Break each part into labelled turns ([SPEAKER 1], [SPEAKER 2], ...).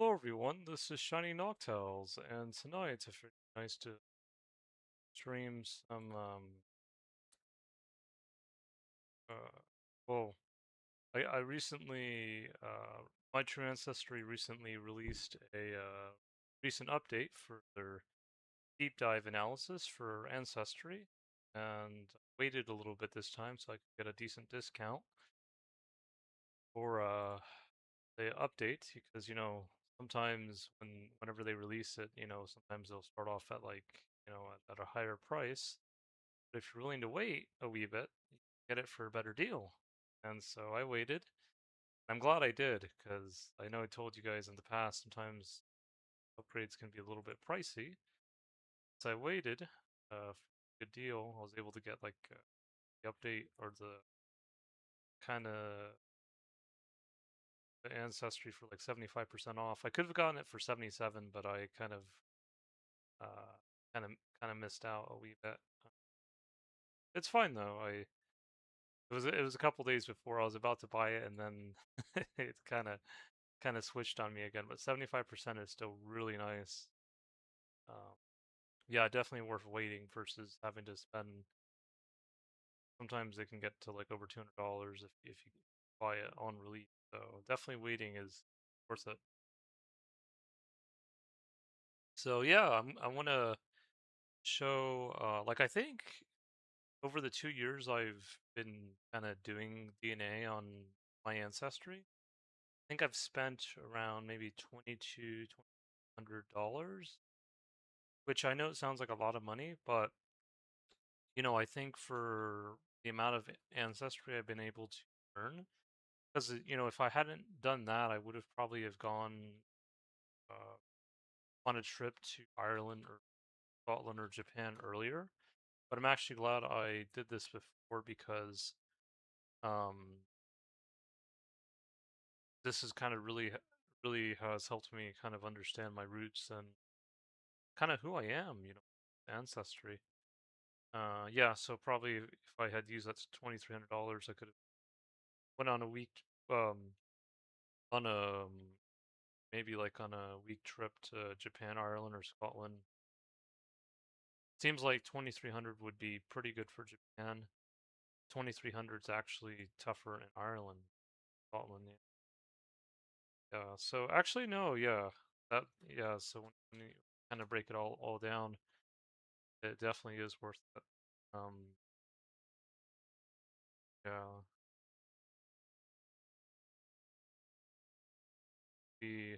[SPEAKER 1] Hello everyone, this is Shiny Noctales, and tonight it's very nice to stream some, uh, well, I recently, MyTrueAncestry recently released a, recent update for their deep dive analysis for Ancestry, and waited a little bit this time so I could get a decent discount for, the update, because, sometimes whenever they release it, sometimes they'll start off at like, at a higher price. But if you're willing to wait a wee bit, you can get it for a better deal. And so I waited. I'm glad I did, because I know I told you guys in the past sometimes upgrades can be a little bit pricey. So I waited for a good deal. I was able to get like the update or the kind of the ancestry for like 75% off. I could have gotten it for 77, but I uh kind of missed out a wee bit. It's fine though. It was a couple days before I was about to buy it, and then it kind of switched on me again. But 75% is still really nice. Um, yeah, definitely worth waiting versus having to spend. Sometimes they can get to like over $200 if you buy it on release. So definitely waiting is worth it. So yeah, I want to show like I think over the 2 years I've been kind of doing DNA on my ancestry. I think I've spent around maybe $2,200, which I know it sounds like a lot of money, but I think for the amount of ancestry I've been able to earn, because if I hadn't done that, I would have probably have gone uh, on a trip to Ireland or Scotland or Japan earlier. But I'm actually glad I did this before, because um, this is kind of really has helped me kind of understand my roots and kind of who I am, ancestry. Yeah, so probably if I had used that $2,300, I could have went on a week, um, on a maybe like on a week trip to Japan, Ireland, or Scotland. Seems like 2,300 would be pretty good for Japan. 2,300 is actually tougher in Ireland, Scotland. Yeah. Yeah. So actually, no. Yeah. That. Yeah. So when you kind of break it all down, it definitely is worth it. Um. Yeah. The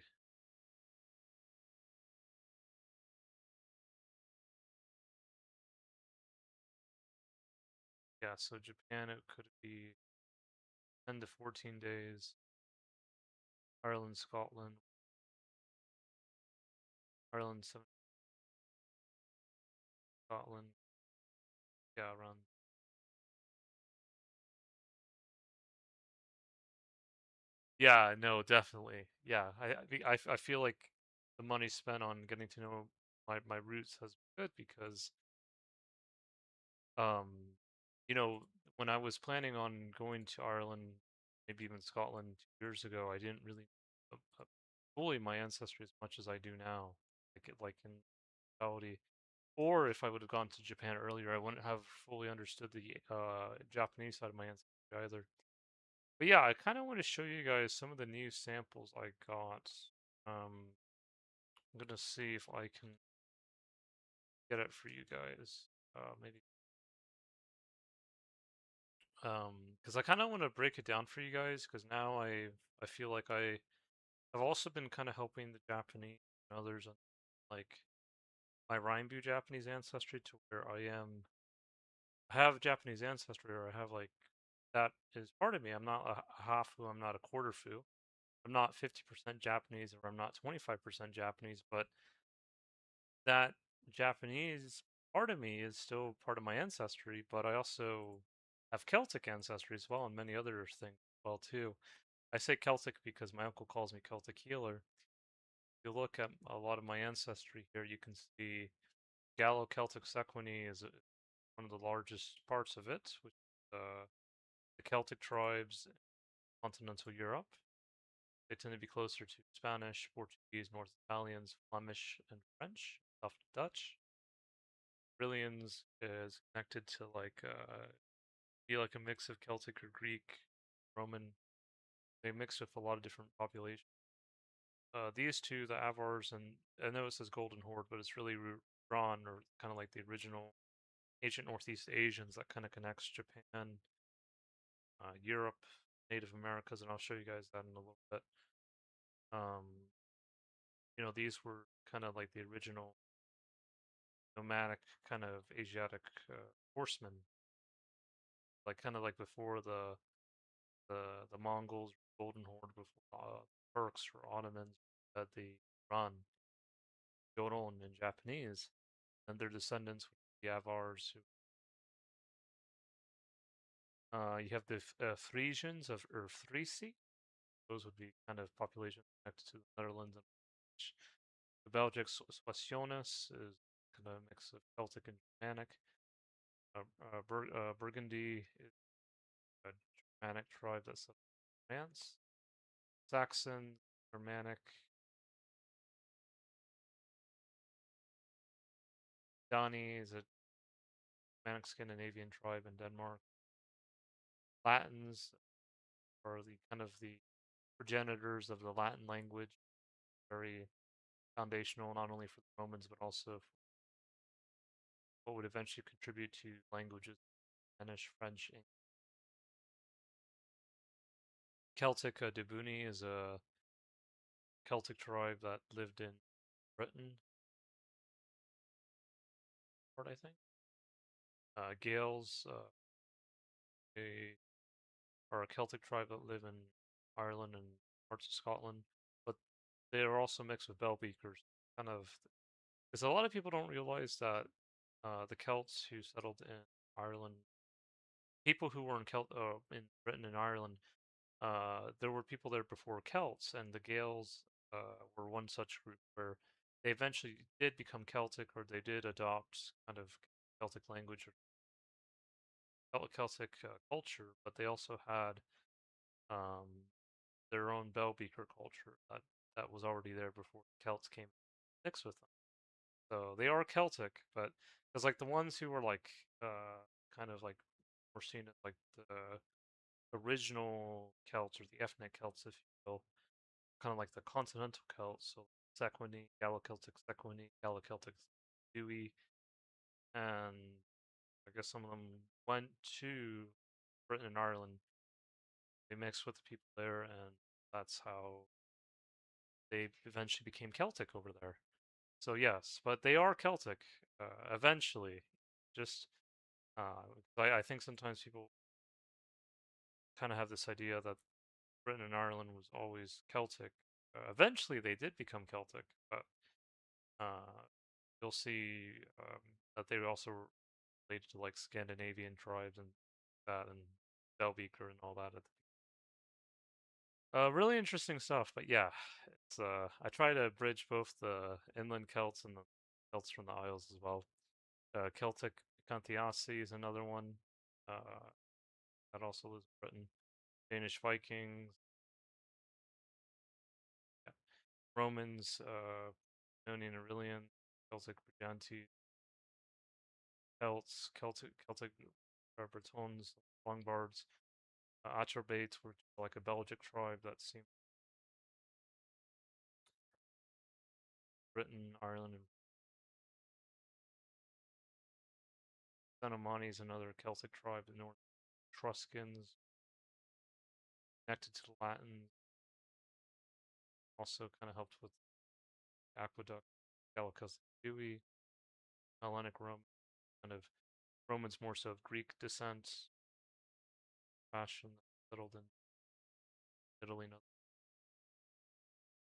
[SPEAKER 1] Yeah. So Japan, it could be 10 to 14 days. Ireland, Scotland, Ireland, Scotland. Yeah, around. Yeah, no, definitely. Yeah, I feel like the money spent on getting to know my roots has been good, because um, you know, when I was planning on going to Ireland, maybe even Scotland 2 years ago, I didn't really fully my ancestry as much as I do now, like in reality. Or if I would have gone to Japan earlier, I wouldn't have fully understood the Japanese side of my ancestry either. But yeah, I kind of want to show you guys some of the new samples I got. I'm gonna see if I can get it for you guys. Maybe because I kind of want to break it down for you guys, because now I feel like I've also been kind of helping the Japanese and others on like my Rainbow Japanese ancestry, to where I have Japanese ancestry, or I have like that is part of me. I'm not a half Fu, I'm not a quarter Fu. I'm not 50% Japanese, or I'm not 25% Japanese, but that Japanese part of me is still part of my ancestry, but I also have Celtic ancestry as well, and many other things as well too. I say Celtic because my uncle calls me Celtic healer. If you look at a lot of my ancestry here, you can see Gallo-Celtic Sequany is one of the largest parts of it, which is the Celtic tribes in continental Europe. They tend to be closer to Spanish, Portuguese, North Italians, Flemish, and French, often Dutch. Brillians is connected to be like a mix of Celtic or Greek, Roman. They mix with a lot of different populations. These two, the Avars, and I know it says Golden Horde, but it's really Ron, or kind of like the original ancient Northeast Asians that kind of connects Japan, Europe, Native Americas, and I'll show you guys that in a little bit. Um, these were kind of like the original nomadic kind of Asiatic horsemen, like kind of like before the Mongols, Golden Horde, before Turks or Ottomans had the Ran, Goron in Japanese, and their descendants, the Avars. You have the Frisians or Frisi. Those would be kind of population connected to the Netherlands and Dutch. The Belgic Soissonnes is kind of a mix of Celtic and Germanic. Burgundy is a Germanic tribe that's France. Saxon, Germanic. Dani is a Germanic Scandinavian tribe in Denmark. Latins are the kind of the progenitors of the Latin language, very foundational not only for the Romans but also for what would eventually contribute to languages Spanish, French, English. Celtic Debuni is a Celtic tribe that lived in Britain, I think. Gaels they are a Celtic tribe that live in Ireland and parts of Scotland, but they are also mixed with Bell Beakers. Kind of, because a lot of people don't realize that the Celts who settled in Ireland, people who were in Britain and Ireland, there were people there before Celts, and the Gaels were one such group where they eventually did become Celtic, or they did adopt kind of Celtic language or Celtic culture, but they also had um, their own bell beaker culture that was already there before the Celts came mixed with them. So they are Celtic, but it's like the ones who were like kind of like we're seen as like the original Celts or the ethnic Celts, if you will, kind of like the continental Celts, so Sequini, Gallo-Celtic Sequini, Gallo-Celtic Dewey, and I guess some of them went to Britain and Ireland. They mixed with the people there, and that's how they eventually became Celtic over there. So yes, but they are Celtic eventually. Just I think sometimes people kind of have this idea that Britain and Ireland was always Celtic. Eventually, they did become Celtic, but uh, you'll see that they were also related to like Scandinavian tribes and that, and Belbeaker and all that. Really interesting stuff, but yeah, it's I try to bridge both the inland Celts and the Celts from the Isles as well. Celtic Cantiasi is another one uh, that also lives in Britain. Danish Vikings, yeah. Romans, Ionian Aurelian, Celtic Brigantes, Celtic Bretons, Longobards, Atrebates were like a Belgic tribe that seemed Britain, Ireland, and Cenomani is another Celtic tribe, the North Etruscans, connected to the Latin, also kind of helped with aqueduct, Gallicus Dewey, Hellenic Rome, kind of Romans more so of Greek descent, fashion settled in Italy and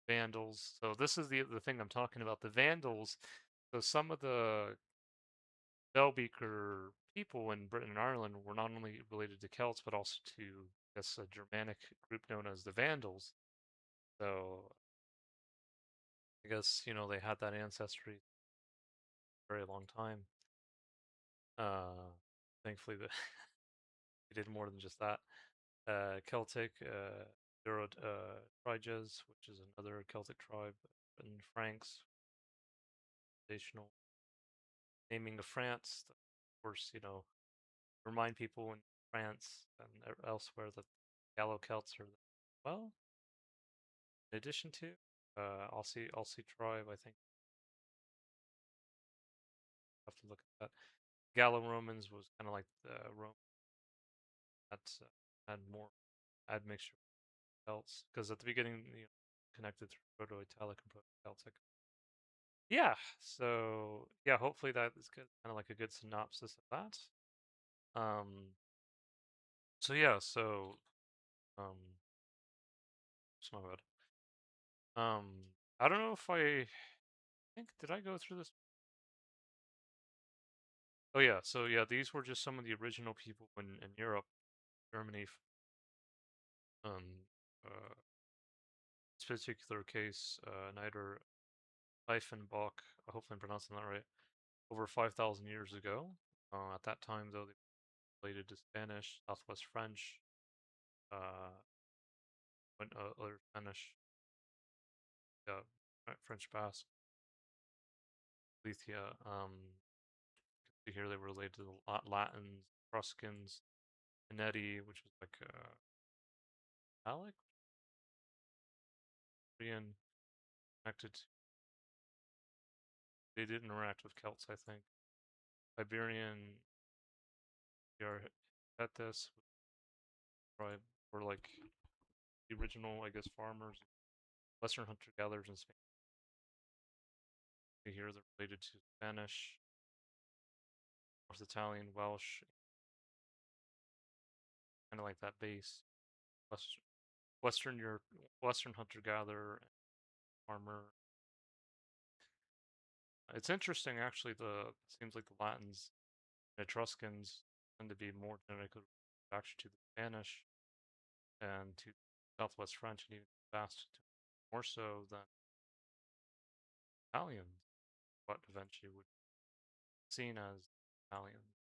[SPEAKER 1] Vandals. So this is the thing I'm talking about. The Vandals. So some of the Bellbeaker people in Britain and Ireland were not only related to Celts but also to this Germanic group known as the Vandals. So I guess they had that ancestry for a very long time. Thankfully, they did more than just that. Celtic. there are Triges, which is another Celtic tribe, and Franks, foundational naming of France. Of course, remind people in France and elsewhere that Gallo Celts are well. In addition to, I'll see tribe. I think I have to look at that. Gallo Romans was kind of like the Rome that's had more admixture with Celts because at the beginning, connected through Proto-Italic and Proto-Celtic. Yeah, so yeah, hopefully that is good, kind of like a good synopsis of that. Um, so yeah, um, it's my bad. I don't know if I think did I go through this? Oh yeah, so yeah, these were just some of the original people in Europe, Germany. Um, this particular case, Nider Eifenbach, hopefully I'm pronouncing that right, over 5,000 years ago. At that time, though, they related to Spanish, Southwest French, uh, other Spanish, French Basque, Lethia. Here they were related to the Latins, Etruscans, Veneti, which was like Alec, Korean, connected. They did interact with Celts, I think. Iberian, Yarhetes, tribe were like the original, I guess, farmers, Western hunter-gatherers in Spain. Here they're related to Spanish, North Italian, Welsh, kind of like that base. Western, Western Europe, Western hunter-gatherer, farmer. It's interesting, actually. The seems like the Latins and Etruscans tend to be more genetically actually to the Spanish and to Southwest French and even Basque, more so than Italians, what eventually would be seen as Italians.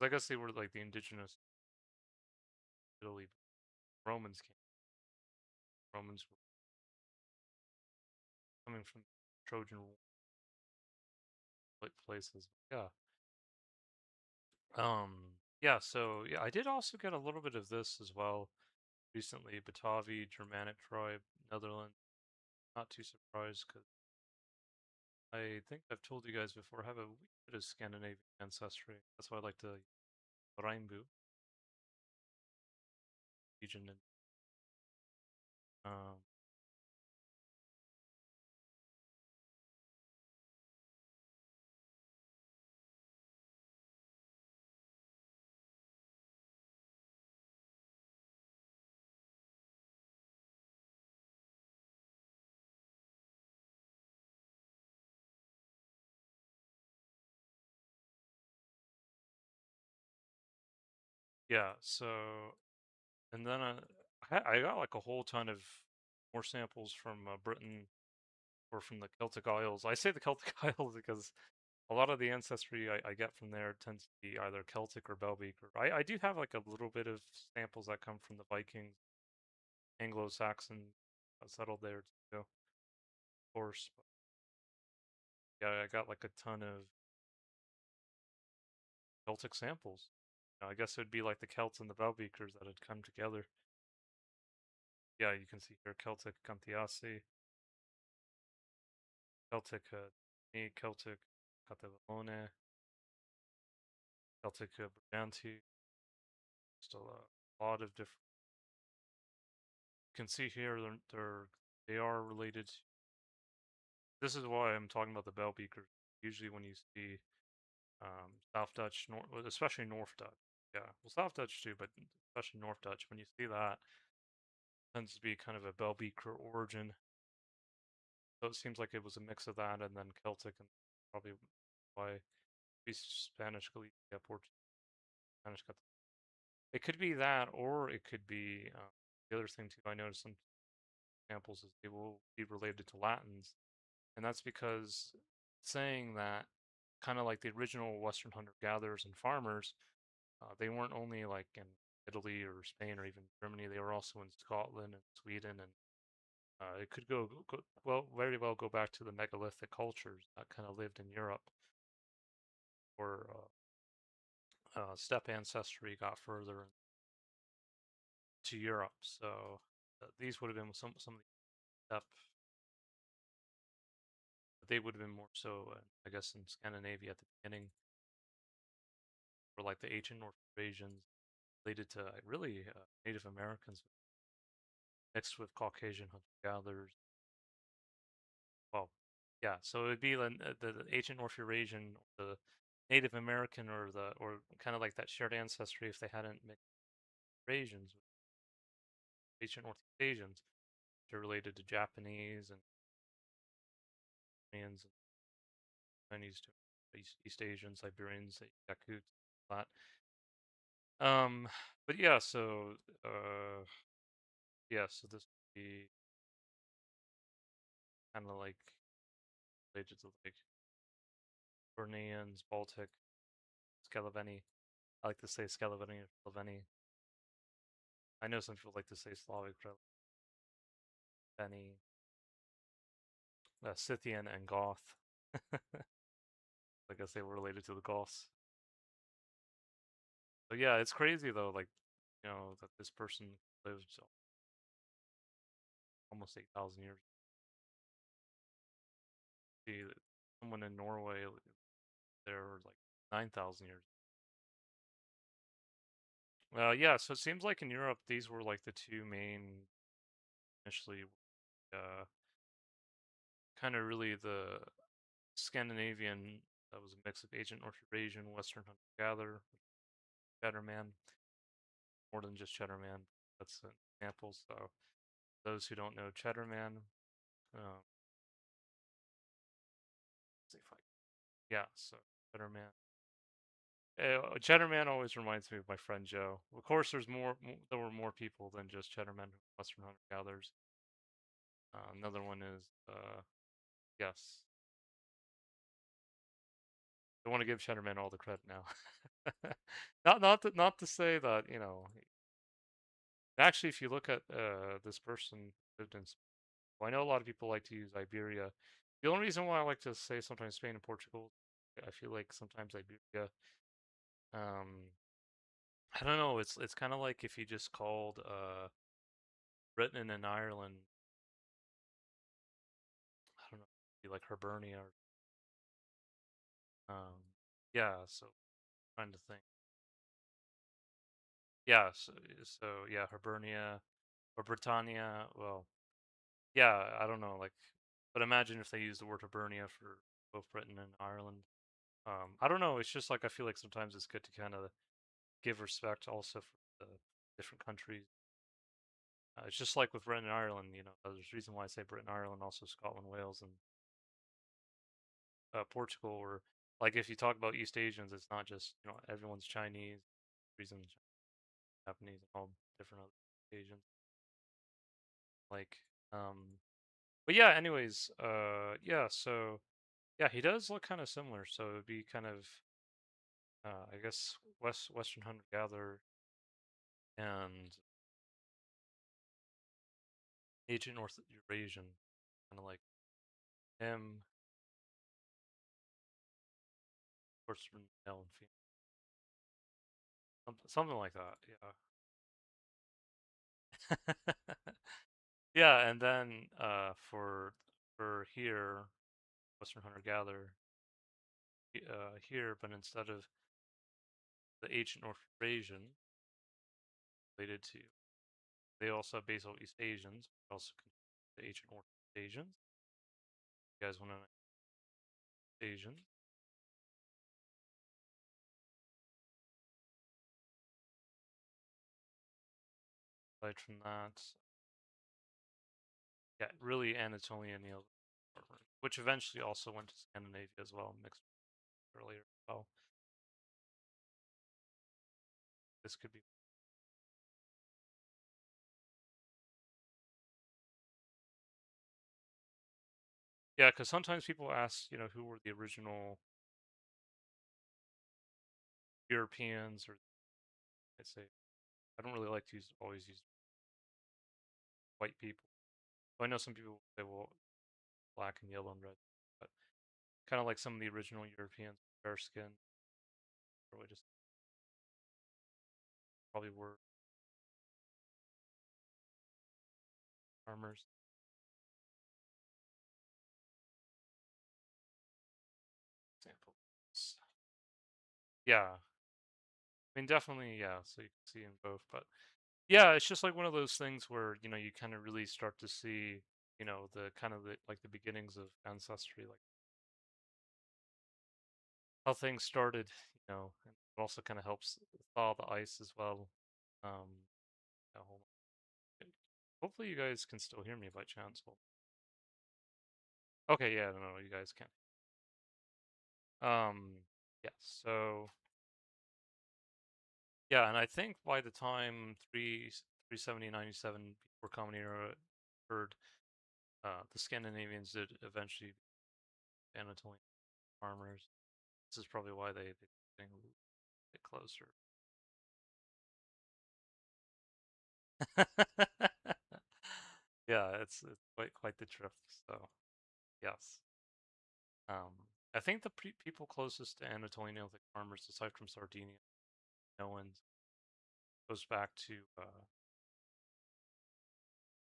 [SPEAKER 1] I guess they were like the indigenous Italy. Romans came. Romans were coming from Trojan places. Yeah. Yeah, so yeah, I did also get a little bit of this as well recently. Batavi, Germanic tribe, Netherlands. Not too surprised because I think I've told you guys before, I have a wee bit of Scandinavian ancestry. That's why I like the Rhinebu region. And um, yeah, so and then I got like a whole ton of more samples from Britain or from the Celtic Isles. I say the Celtic Isles because a lot of the ancestry I get from there tends to be either Celtic or Belgic. Or I do have like a little bit of samples that come from the Vikings, Anglo-Saxon settled there too, of course. But yeah, I got like a ton of Celtic samples. I guess it would be like the Celts and the Belgickers that had come together. Yeah, you can see here Celtic Cantiasi, Celtic Celtic Catalone, Celtic Briganti. Still a lot of different. You can see here they are related. This is why I'm talking about the bell beakers. Usually, when you see South Dutch, especially North Dutch, yeah, well, South Dutch too, but especially North Dutch, when you see that, it tends to be kind of a bell beaker origin. So it seems like it was a mix of that and then Celtic, and probably why we Spanish, Galicia, Portuguese, Spanish got. It could be that, or it could be the other thing too. I noticed some examples is they will be related to Latins, and that's because saying that kind of like the original Western hunter gatherers and farmers, they weren't only like in Italy or Spain or even Germany. They were also in Scotland and Sweden, and it could well, very well go back to the megalithic cultures that kind of lived in Europe, or steppe ancestry got further to Europe. So these would have been some of the steppe. They would have been more so, I guess, in Scandinavia at the beginning, or like the ancient North Eurasians related to really Native Americans mixed with Caucasian hunter-gatherers. Well, yeah, so it'd be the ancient North Eurasian, the Native American, or kind of like that shared ancestry if they hadn't mixed Eurasians with ancient North Asians. They're related to Japanese and Koreans and Chinese to East Asians, Siberians, Yakuts, that. Um, but yeah, so so this would be kind of like related to like Burnians, Baltic, Skeloveni. I like to say Skeloveni or Sloveni. I know some people like to say Slavic, but Benny, Scythian, and Goth. I guess they were related to the Goths. But yeah, it's crazy though, like, that this person lived almost 8,000 years. See, someone in Norway, they're like 9,000 years. Yeah, so it seems like in Europe, these were like the two main, initially, uh, kind of really the Scandinavian, that was a mix of ancient North Eurasian, Western hunter-gatherer, Cheddar Man, more than just Cheddar Man. That's an example. So those who don't know Cheddar Man, see if I, yeah, so Cheddar Man. Cheddar Man always reminds me of my friend Joe. Of course, there were more people than just Cheddar Man, Western hunter gatherers. Another one is, yes, I want to give Cheddar Man all the credit now. Not to say that, actually, if you look at this person lived in, well, I know a lot of people like to use Iberia. The only reason why I like to say sometimes Spain and Portugal, I feel like sometimes Iberia, um, I don't know. It's kind of like if you just called Britain and Ireland, I don't know, be like Hibernia. Yeah. So trying to think. Yeah. So yeah, Hibernia or Britannia. Well, yeah. I don't know. Like, but imagine if they used the word Hibernia for both Britain and Ireland. I don't know. It's just like I feel like sometimes it's good to kind of give respect also for the different countries. It's just like with Britain and Ireland, there's a reason why I say Britain and Ireland, also Scotland, Wales, and Portugal. Or like if you talk about East Asians, it's not just everyone's Chinese, reason Japanese, and all different other Asians. Like, but yeah. Anyways, yeah. So yeah, he does look kind of similar. So it'd be kind of, I guess, Western hunter gatherer and Ancient North Eurasian, kind of like him, of course, from male and female, something like that. Yeah. Yeah, and then for here, Western hunter gatherer here, but instead of the ancient North Eurasian related to, they also have basal East Asians, also the ancient North Asians. You guys want to know Asian? Aside from that, yeah, really Anatolian Neo, which eventually also went to Scandinavia as well, mixed earlier. Oh, this could be. Yeah, because sometimes people ask, who were the original Europeans, or they say I don't really like to always use white people. I know some people say, well, black and yellow and red, but kind of like some of the original Europeans, fair skin, really just probably were farmers. Examples. Yeah, I mean, definitely, yeah. So you can see in both, but yeah, it's just like one of those things where you kind of really start to see the kind of the like the beginnings of ancestry, like how things started, and it also kind of helps thaw the ice as well. Yeah, hold on. Hopefully you guys can still hear me by chance. Okay, yeah, no, you guys can. Yeah, so yeah, and I think by the time 370 97 before Common Era occurred, the Scandinavians did eventually become Anatolian farmers. This is probably why they getting a bit closer. Yeah, it's quite the drift. So yes, um, I think the people closest to Anatolian Neolithic farmers, aside from Sardinia, no one goes back to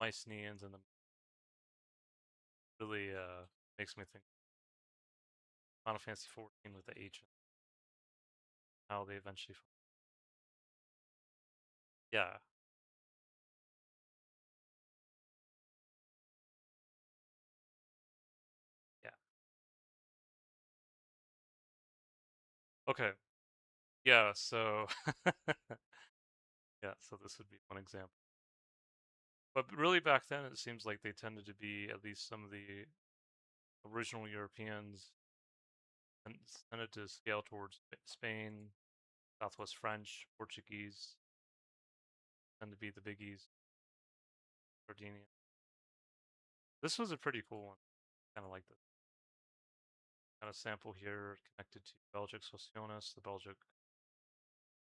[SPEAKER 1] Mycenaeans, and the really makes me think Final Fantasy 14 with the ancients, how they eventually, yeah, yeah, okay, yeah. So yeah, so this would be one example. But really, back then, it seems like they tended to be at least some of the original Europeans and tended to scale towards Spain, Southwest French, Portuguese, tend to be the biggies, Sardinia. This was a pretty cool one. Kind of like the kind of sample here connected to Belgic Socionis. The Belgic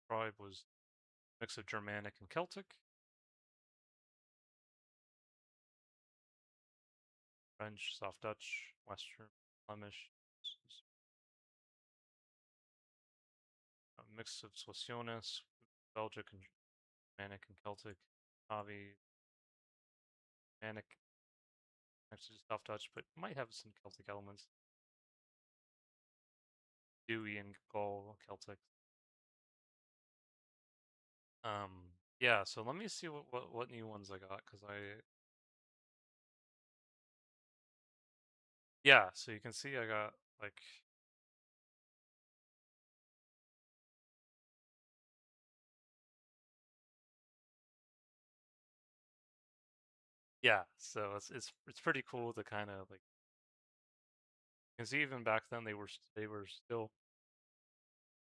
[SPEAKER 1] tribe was a mix of Germanic and Celtic. French, Soft Dutch, Western, Flemish, a mix of Socionis, Belgic and Germanic and Celtic, Avi, Germanic, next to Soft Dutch, but might have some Celtic elements. Dewey and Gaul, Celtic. Yeah. So let me see what new ones I got because yeah. So you can see I got like yeah. So it's pretty cool to kind of like you can see even back then they were still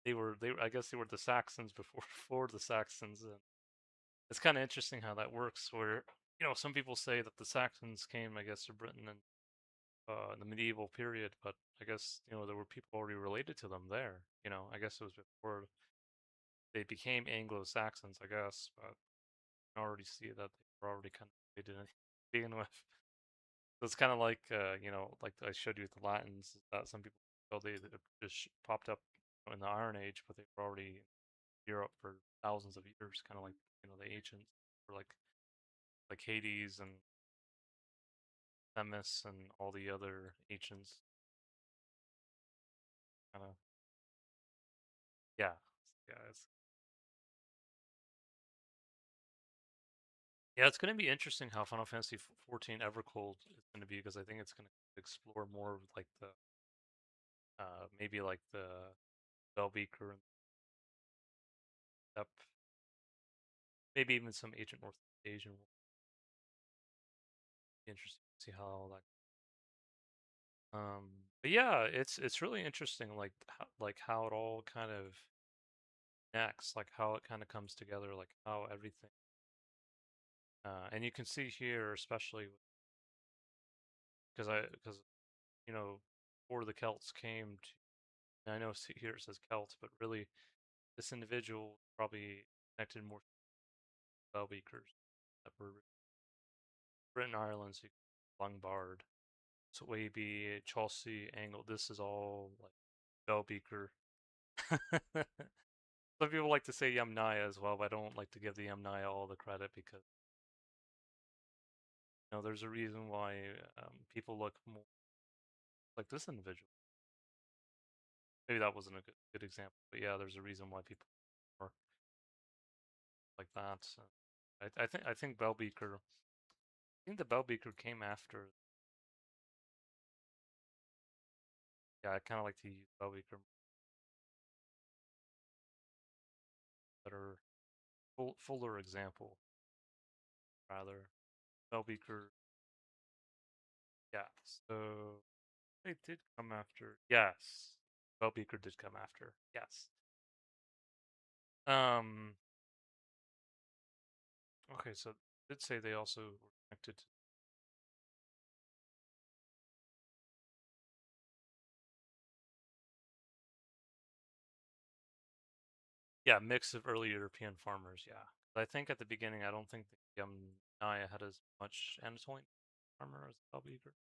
[SPEAKER 1] they I guess they were the Saxons before before the Saxons. And it's kind of interesting how that works. Where some people say that the Saxons came, I guess, to Britain in the medieval period, but I guess there were people already related to them there. I guess it was before they became Anglo-Saxons, I guess, but you can already see that they were already kind of related to begin with. So it's kind of like like I showed you with the Latins, that some people feel they just popped up in the Iron Age, but they were already in Europe for thousands of years, kind of like the ancients, or like Hades and Themis and all the other ancients, kind of yeah, yeah. Yeah, it's going to be interesting how Final Fantasy 14 Evercold is going to be because I think it's going to explore more of like the maybe like the Velbeaker and Step, maybe even some Agent North Asian will be interesting to see how all that. But yeah, it's really interesting like how it all kind of connects, like how it kind of comes together, like how everything. And you can see here, especially because you know before the Celts came to. And I know here it says Celts, but really this individual probably connected more. bell beakers that were written in Ireland, so Lungbarred, Swaby, Chelsea, Angle. This is all like bell beaker. Some people like to say Yamnaya as well, but I don't like to give the Yamnaya all the credit because there's a reason why people look more like this individual. Maybe that wasn't a good example, but yeah, there's a reason why people are like that. So I think Bell Beaker. I think the Bell Beaker came after. Yeah, I kind of like to use Bell Beaker better, fuller example rather. Bell Beaker. Yeah, so they did come after. Yes, Bell Beaker did come after. Yes. Um. Okay, so did say they also were connected to. Yeah, mix of early European farmers. Yeah, I think at the beginning, I don't think the Naya had as much Anatolian farmer as Bell Beaker.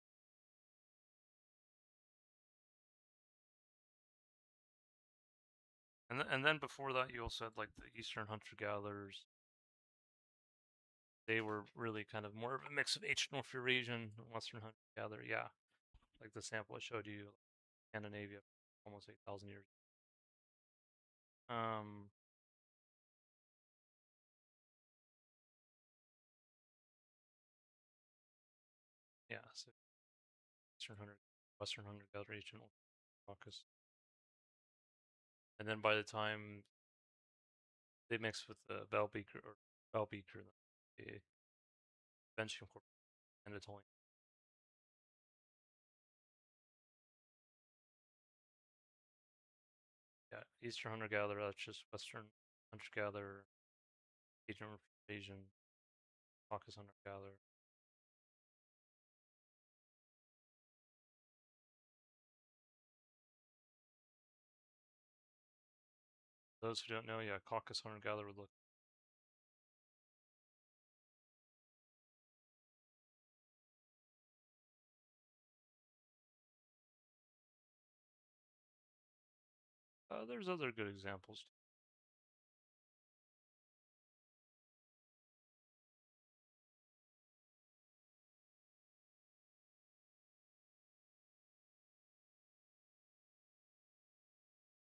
[SPEAKER 1] And then before that, you also had like the Eastern hunter gatherers. They were really kind of more of a mix of ancient North Eurasian and Western hunter gatherer. Yeah, like the sample I showed you, Scandinavia, almost 8,000 years. Um, yeah, so Eastern hunter, Western hunter gatherer, ancient Caucasus. And then by the time they mixed with the Bell Beaker or Bell Beaker, the Bench Anatolian. Yeah, Eastern hunter gatherer. That's just Western hunter gatherer, Asian, Caucasus hunter gatherer. Those who don't know, yeah, Caucasus hunter gatherer would look. There's other good examples.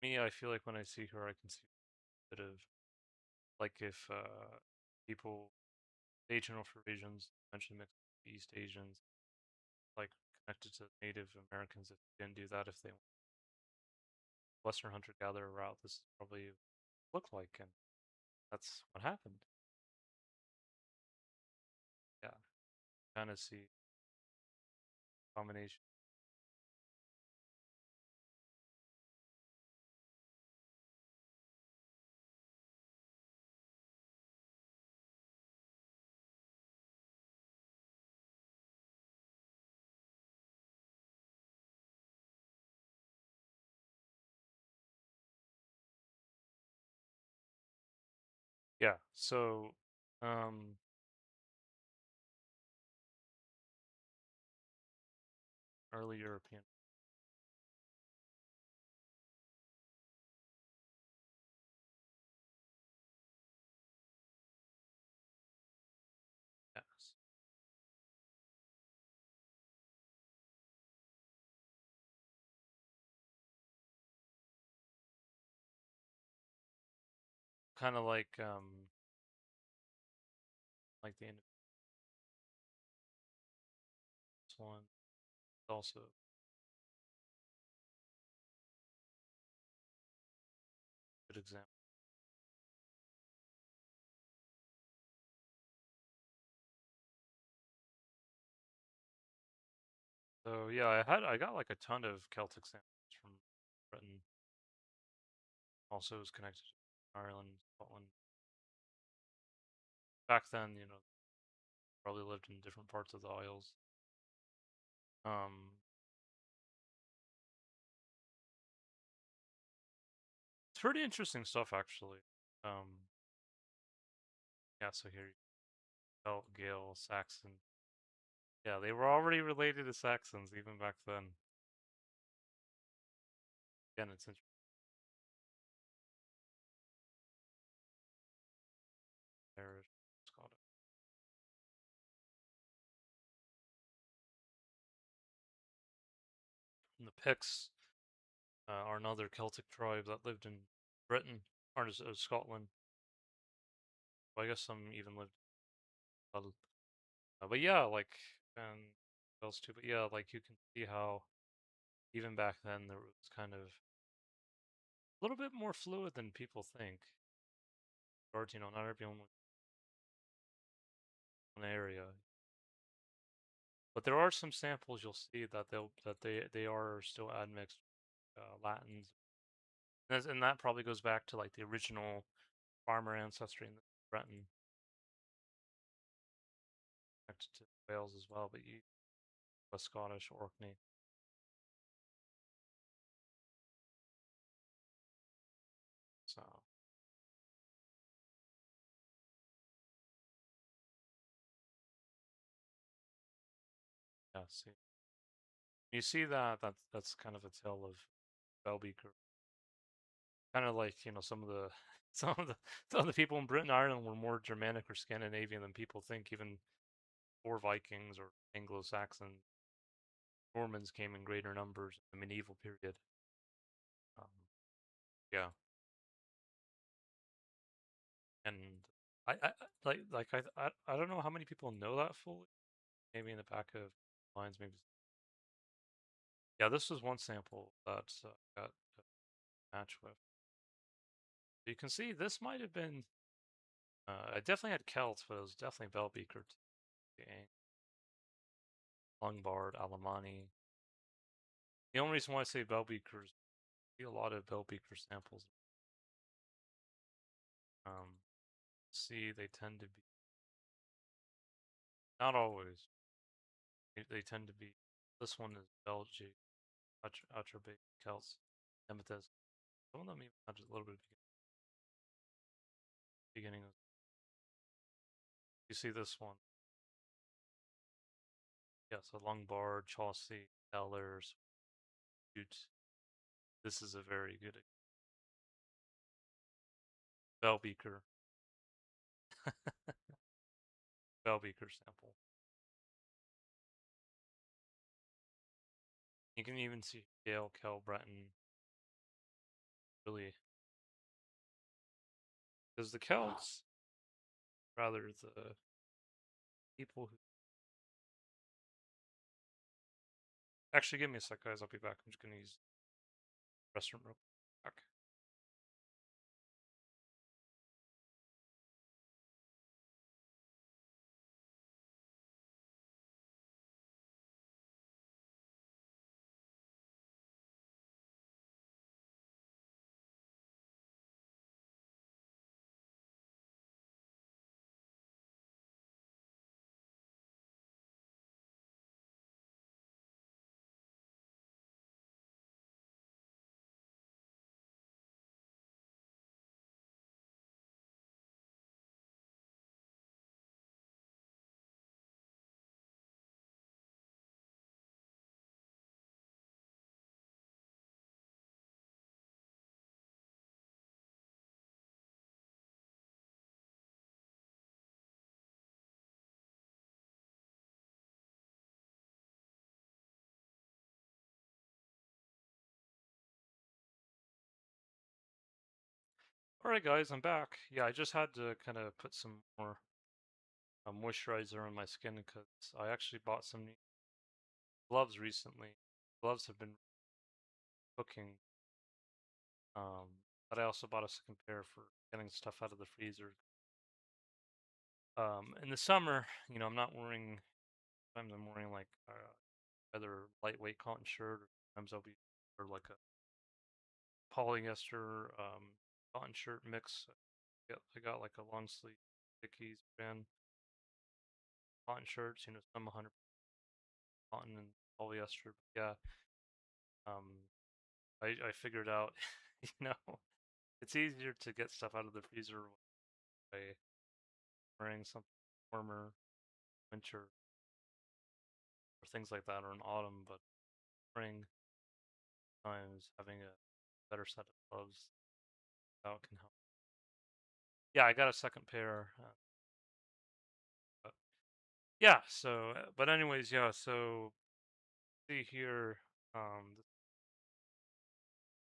[SPEAKER 1] Me, I feel like when I see her, I can see a bit of like if people, Asian or Asians, mentioned mixed East Asians, like connected to Native Americans, if they didn't do that, if they went Western hunter gatherer route, this is probably look like, and that's what happened. Yeah, kind of see combination. Yeah, so um, early European. Yes. Kind of like the end of this one. Also, a good example. So yeah, I got like a ton of Celtic samples from Britain. Also, was connected to Ireland, Scotland. Back then, probably lived in different parts of the Isles. Um, it's pretty interesting stuff actually. Um, Yeah, so here you Celt, Gael, Saxon. Yeah, they were already related to Saxons even back then. Again, it's interesting. Irish, Scottish. And the Picts are another Celtic tribe that lived in Britain or Scotland. Well, I guess some even lived in Scotland. But yeah, like and else too. But yeah, like you can see how even back then there was kind of a little bit more fluid than people think. Or not everyone was in one area. But there are some samples you'll see that they are still admixed Latins, and that probably goes back to like the original farmer ancestry in Breton, connected to Wales as well. But you a Scottish Orkney, so yeah. See, you see that's kind of a tale of Belbeaker, kind of like some of the some of the some of the people in Britain and Ireland were more Germanic or Scandinavian than people think, even before Vikings or Anglo-Saxon. Normans came in greater numbers in the medieval period. Um, yeah, and I I don't know how many people know that fully. Maybe in the back of minds, maybe. Yeah, this was one sample that got a match with. You can see this might have been. I definitely had Celts, but it was definitely Bellbeaker, Lungbarred, Alemanni. The only reason why I say Bellbeaker is I see a lot of Bellbeaker samples. See, they tend to be not always. They tend to be. This one is Belgic, Utterbaik, Celts, Nemetes. Some of them even had a little bit of beginning of. You see this one. Yeah, so Lungbarred, Chaucy, Ellers, Butte. This is a very good Bellbeaker. Bellbeaker sample. You can even see Gael, Kel, Breton. Really, because the Celts, rather the people who. Actually, give me a sec, guys. I'll be back. I'm just gonna use the restroom real quick. Alright, guys, I'm back. Yeah, I just had to kind of put some more moisturizer on my skin because I actually bought some new gloves recently. Gloves have been cooking. But I also bought a second pair for getting stuff out of the freezer. In the summer, I'm not wearing. Sometimes I'm wearing like either lightweight cotton shirt, or sometimes I'll be or like a polyester cotton shirt mix. I got like a long sleeve Dickies brand cotton shirts. Some 100% cotton and polyester. But yeah, um, I figured out, you know, it's easier to get stuff out of the freezer by wearing something warmer, winter, or things like that, or in autumn, but spring times having a better set of gloves out can help. Yeah, I got a second pair. But yeah, so, but anyways, yeah, so see here,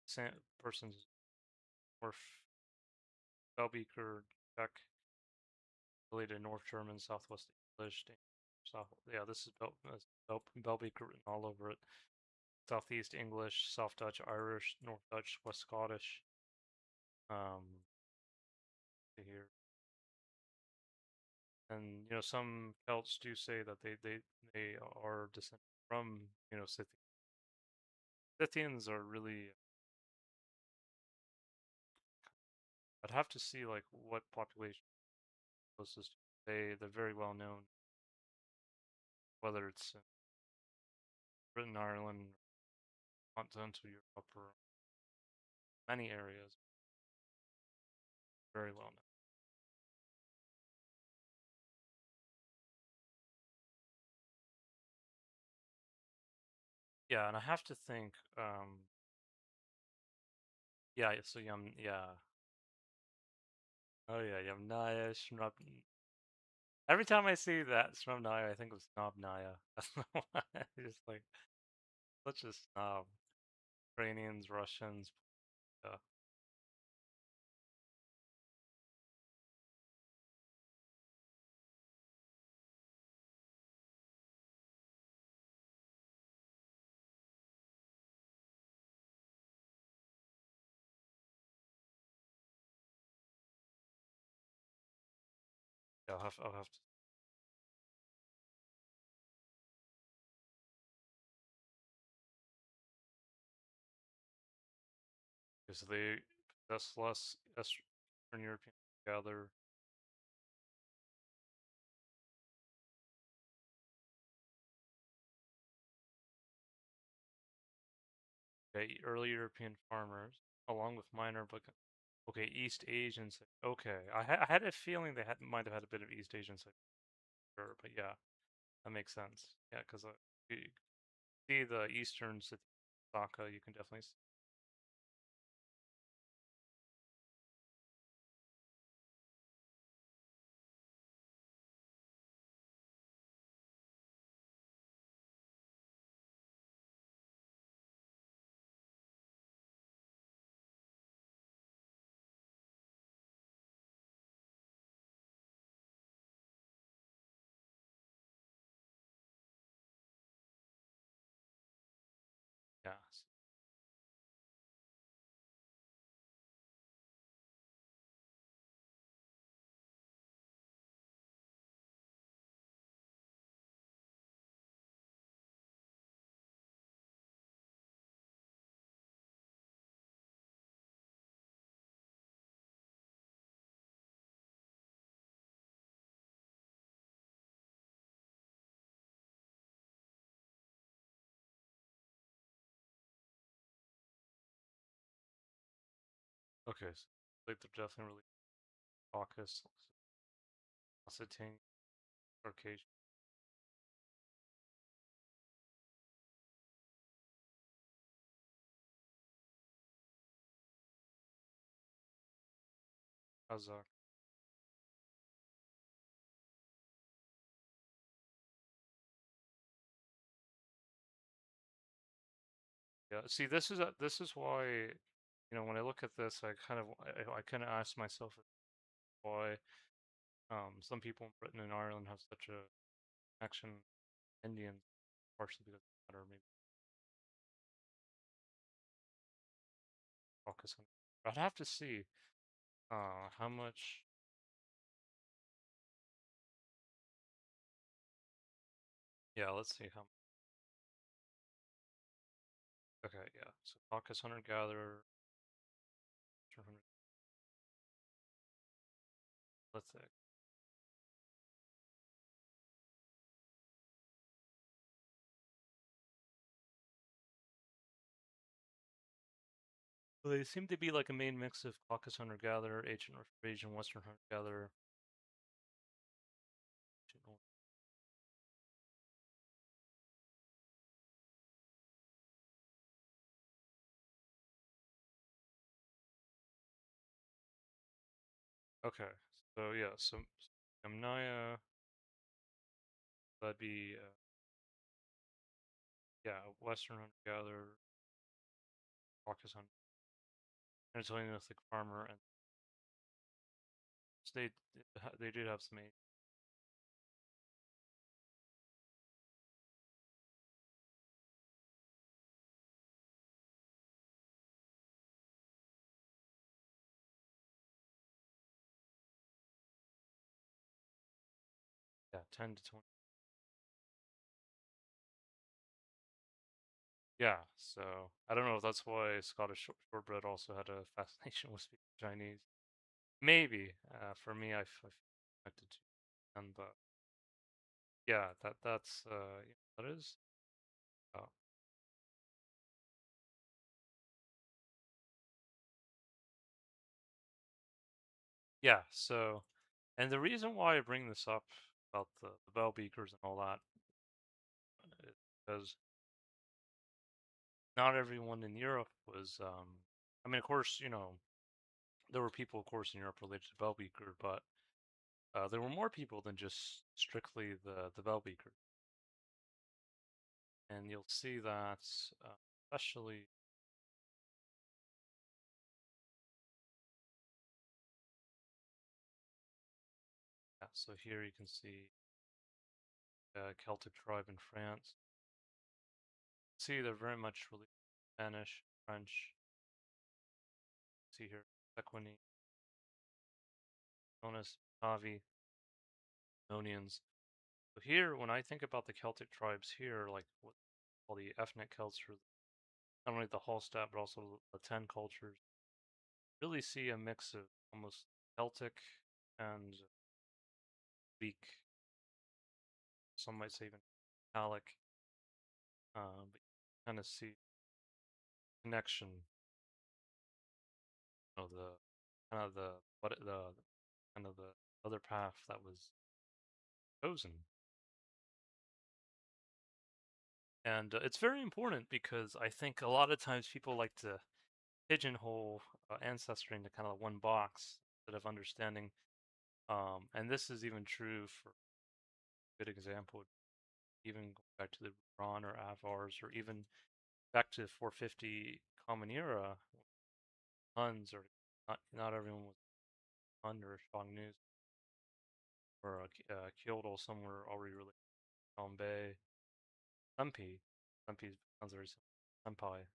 [SPEAKER 1] this person's North Belbeker Czech, related North German, Southwest English, South. Yeah, this is Belbeker written all over it. Southeast English, South Dutch, Irish, North Dutch, West Scottish. See here, and some Celts do say that they are descended from Scythians. Scythians are really. I'd have to see like what population closest. They're very well known, whether it's in Britain, Ireland, continental Europe, or many areas. Very well known. Yeah, and I have to think. Yeah, so yeah. Oh yeah, Yamnaya, Shrub. Every time I see that Shrubnaya, I think of Snobnaya. I don't know why. Just like such a snob. Ukrainians, Russians. Yeah, yeah, I'll have to. Because they possess less Eastern European gather. Okay, early European farmers, along with minor but okay, East Asians. Okay, I had a feeling they might have had a bit of East Asian sure, but yeah, that makes sense. Yeah, because you see the Eastern Saka, you can definitely see. Yeah, okay, so like they're definitely really Caucasus, Ossetian, Caucasian, Kazakh. Yeah, see, this is why when I look at this, I kind of ask myself why some people in Britain and Ireland have such a connection to Indians, partially because of that, or maybe Caucasus. I'd have to see how much. Yeah, let's see how. Okay, yeah. So Caucasus hunter gatherer, let's say. Well, they seem to be like a main mix of Caucasus hunter gatherer, ancient North Asian, Western hunter gatherer. Okay. So yeah, so Amnaya, that'd be yeah, Western hunter-gatherer, Caucasus hunter, Anatolian Neolithic farmer, and they they did have some age. Yeah, 10 to 20. Yeah, so I don't know if that's why Scottish shortbread also had a fascination with speaking Chinese. Maybe. For me, I feel connected to them, but yeah, that's yeah, that is. Uh, yeah, so, and the reason why I bring this up about the bell beakers and all that is because not everyone in Europe was. I mean, of course, there were people, of course, in Europe related to bell beaker, but there were more people than just strictly the bell beaker, and you'll see that, especially. Yeah, so here you can see Celtic tribe in France. See, they're very much related to Spanish, French. See here, Equini, Jonas, Tavi, Ionians. So here, when I think about the Celtic tribes here, like what all the ethnic Celts, or not only the Hallstatt but also the Ten cultures, really see a mix of almost Celtic and Greek. Some might say even Gallic, but you kind of see connection. The kind of the what the kind of the other path that was chosen. And it's very important because I think a lot of times people like to pigeonhole ancestry into kind of one box instead of understanding. And this is even true for a good example, even going back to the Ron or Avars, or even back to 450 Common Era, Huns, or not everyone was Hun or Xiongnu, or Kyoto, some were already related to Bombay, Senpi. Senpi sounds very similar. Senpai.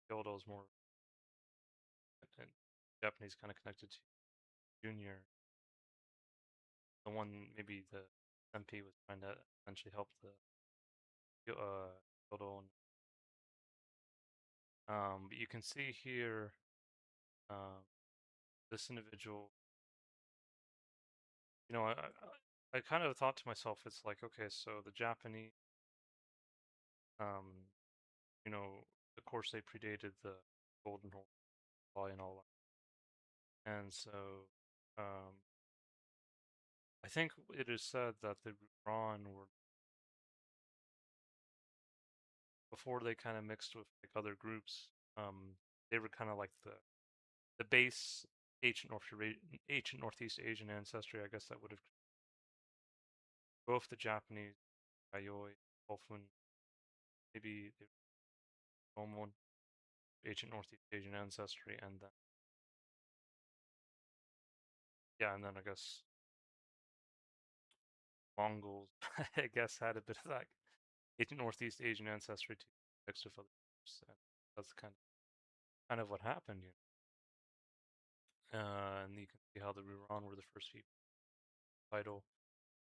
[SPEAKER 1] Kyoto is more and Japanese kind of connected to Junior. The one maybe the MP was trying to essentially help the Kyoto. But you can see here, um, this individual. I kind of thought to myself, it's like, okay, so the Japanese, um, you know, of course they predated the Golden Hole and all that, and so um, I think it is said that the Ron were, before they kind of mixed with like other groups, they were kind of like the base ancient Northeast Asian ancestry. I guess that would have both the Japanese, Yayoi, Wolfman, maybe the Roman ancient Northeast Asian ancestry, and then yeah, and then I guess Mongols, I guess, had a bit of that ancient Northeast Asian ancestry too, mixed with other groups. And that's kind of what happened, and you can see how the Ruran were the first people title.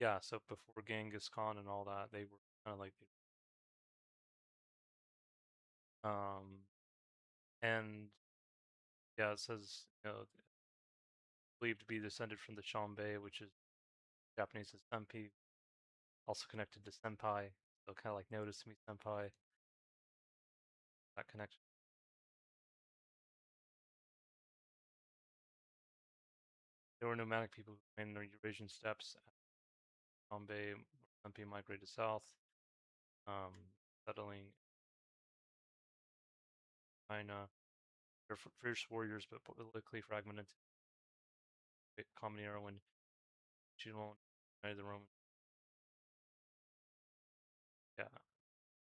[SPEAKER 1] Yeah, so before Genghis Khan and all that, they were kind of like and yeah, it says, believed to be descended from the Shanbei, which is Japanese as senpai, also connected to senpai. So kind of like notice me senpai, that connection. There were nomadic people who remained in the Eurasian steppes. Shanbei, senpai migrated south, um, settling China. They're fierce warriors, but politically fragmented. common era when she won't marry the Roman. Yeah,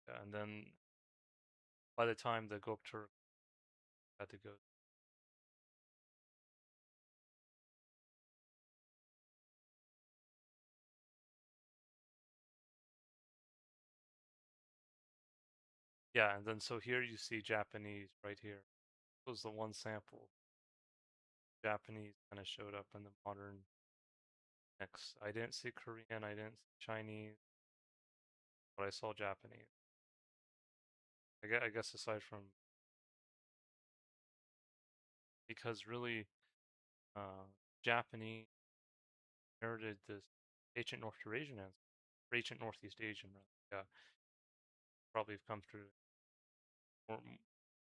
[SPEAKER 1] yeah, and then by the time the Gokturk had to go, yeah, and then so here you see Japanese right here. This was the one sample. Japanese kind of showed up in the modern mix. I didn't see Korean, I didn't see Chinese, but I saw Japanese. I guess aside from because really, uh, Japanese inherited this ancient North Eurasian or ancient Northeast Asian, rather. Yeah, probably have come through or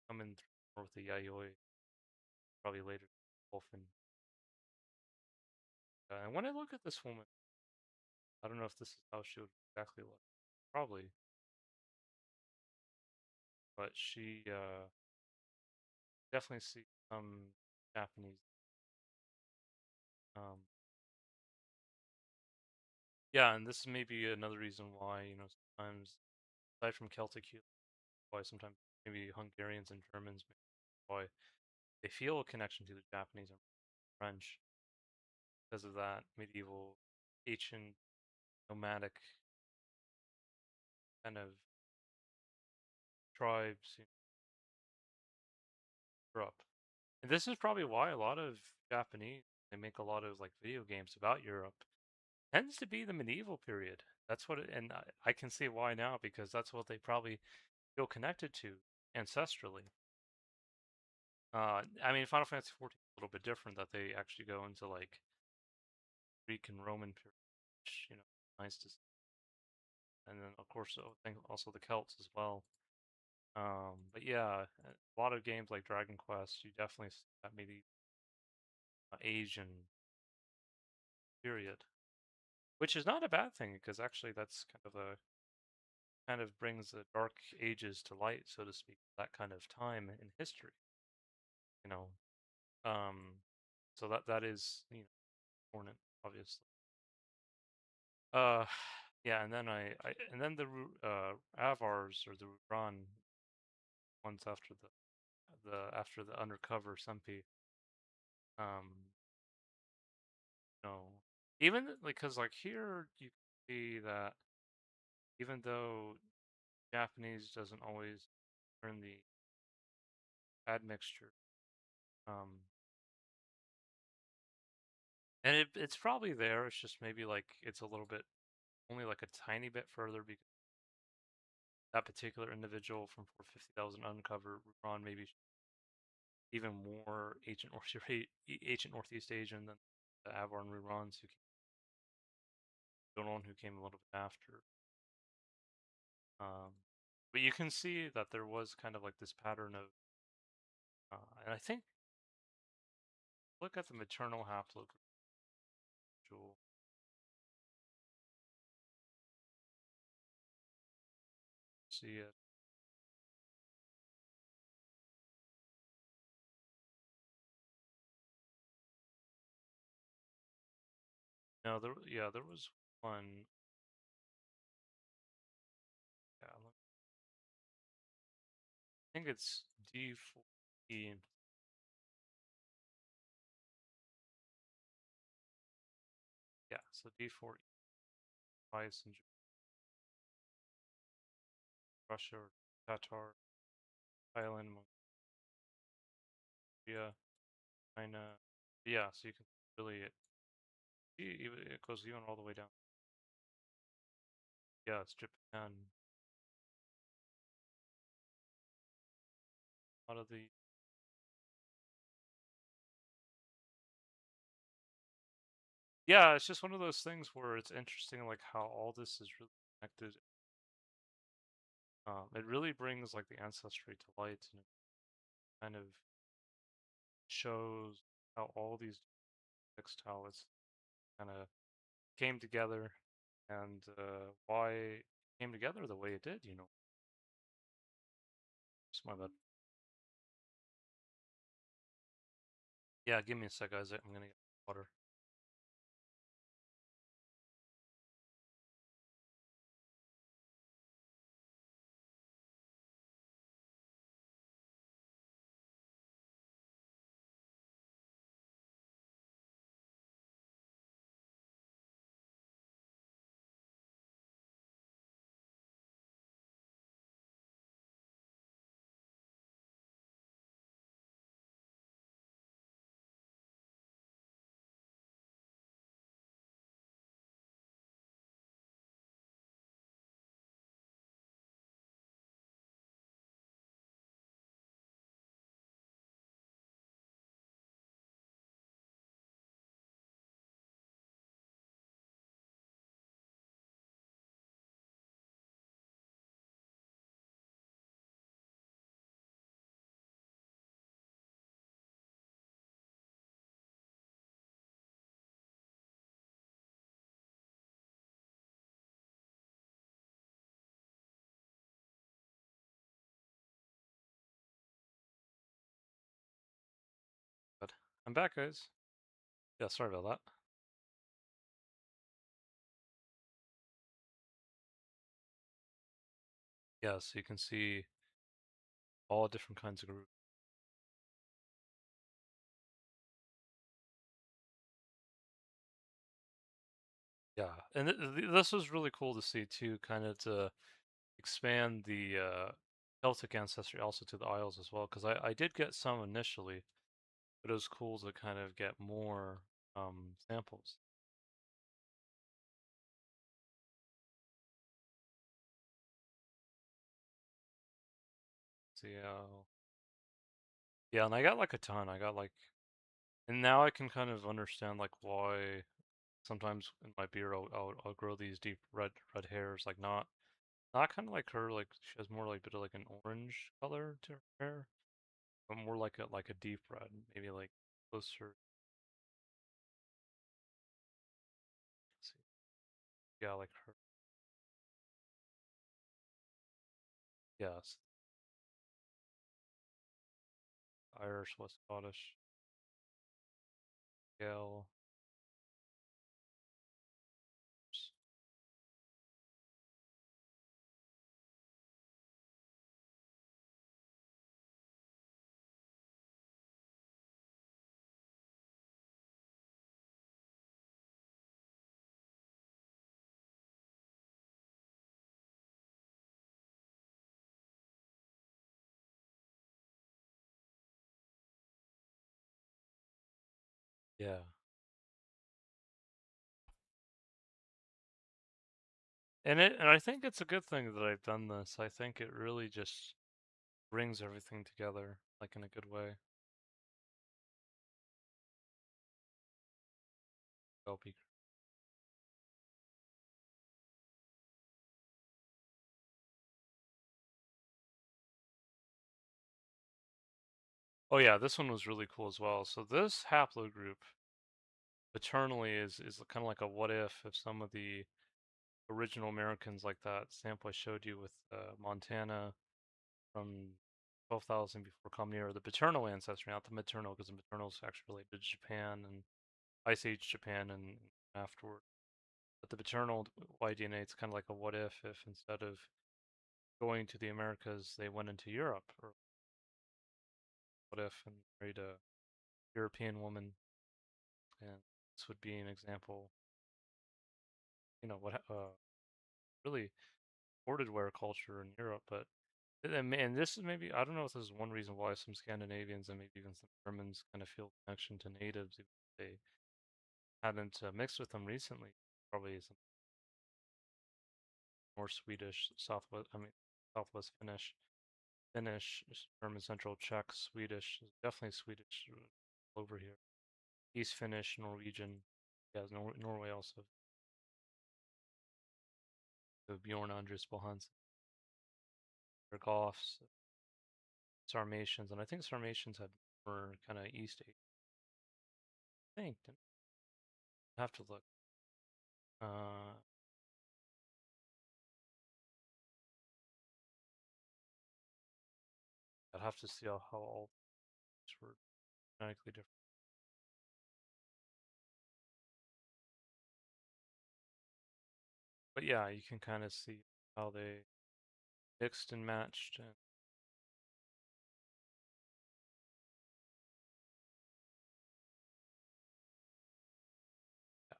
[SPEAKER 1] come in more with the Yayoi, probably later Wolfen. And when I look at this woman, I don't know if this is how she would exactly look. Probably, but she definitely see some Japanese. Um, yeah, and this may be another reason why sometimes aside from Celtic healing, why sometimes maybe Hungarians and Germans why they feel a connection to the Japanese and French because of that medieval, ancient, nomadic kind of tribes grew up. And this is probably why a lot of Japanese they make a lot of like video games about Europe tends to be the medieval period. That's what it, and I can see why now because that's what they probably feel connected to ancestrally. I mean, Final Fantasy XIV is a little bit different that they actually go into like Greek and Roman period, which nice to see. And then of course I think also the Celts as well. But yeah, a lot of games like Dragon Quest, you definitely see that medieval Asian period, which is not a bad thing because actually that's kind of brings the dark ages to light, so to speak, that kind of time in history, you know. Um, so that is important, obviously. Uh, yeah, and then and then the Avars or the Ruran ones after after the undercover Sempi. Um, no, even like because like here you can see that even though Japanese doesn't always turn the admixture, um, and it's probably there. It's just maybe like it's a little bit only like a tiny bit further because that particular individual from 450,000 uncovered Ron maybe even more ancient Northeast Asian than the Avar and Rurons who who came a little bit after. Um, but you can see that there was kind of like this pattern of, and I think look at the maternal haplogroup. See it. No, yeah, there was one. Yeah, I think it's D14. Yeah, so D14, Bias in Russia, or Tatar, Thailand, Mongolia, China. Yeah, so you can really it goes even all the way down. Yeah, it's Japan. A lot of the yeah, it's just one of those things where it's interesting, like how all this is really connected. It really brings like the ancestry to light, and it kind of shows how all these mixed how it's kind of came together, and why it came together the way it did. Just my bad. Yeah, give me a sec, Isaac. I'm gonna get water. I'm back, guys. Yeah, sorry about that. Yeah, so you can see all different kinds of groups. Yeah, and this was really cool to see too, kind of to expand the Celtic ancestry also to the Isles as well, because I did get some initially, but it was cool to kind of get more samples. See how, yeah, and I got like a ton. I got like, and now I can kind of understand like why sometimes in my beard I'll grow these deep red hairs, like not kind of like her, like she has more like bit of like an orange color to her hair, but more like a deep red, maybe like closer. Let's see, yeah, like her. Yes, Irish, West Scottish, Gale. Yeah, and I think it's a good thing that I've done this. I think it really just brings everything together, like in a good way. LP. Oh yeah, this one was really cool as well. So this haplogroup paternally is kind of like a what if some of the original Americans, like that sample I showed you with Montana from 12,000 before Common Era, the paternal ancestry, not the maternal, because the maternal is actually related to Japan and Ice Age Japan and afterward. But the paternal Y-DNA, it's kind of like a what if instead of going to the Americas, they went into Europe, or what if and married a European woman, and this would be an example, what really hoarded wear culture in Europe, but and this is maybe, I don't know if this is one reason why some Scandinavians and maybe even some Germans kind of feel connection to natives if they hadn't mixed with them recently. Probably some more Swedish, Southwest, I mean Southwest Finnish, German Central Czech, Swedish, definitely Swedish over here. East Finnish, Norwegian, yeah, Norway also. The Bjorn Andres Bohans, they're Goths, Sarmatians, and I think Sarmatians had more kind of East Asia. I think, didn't have to look. Uh, I'd have to see how all these were genetically different. But yeah, you can kind of see how they mixed and matched. And yeah,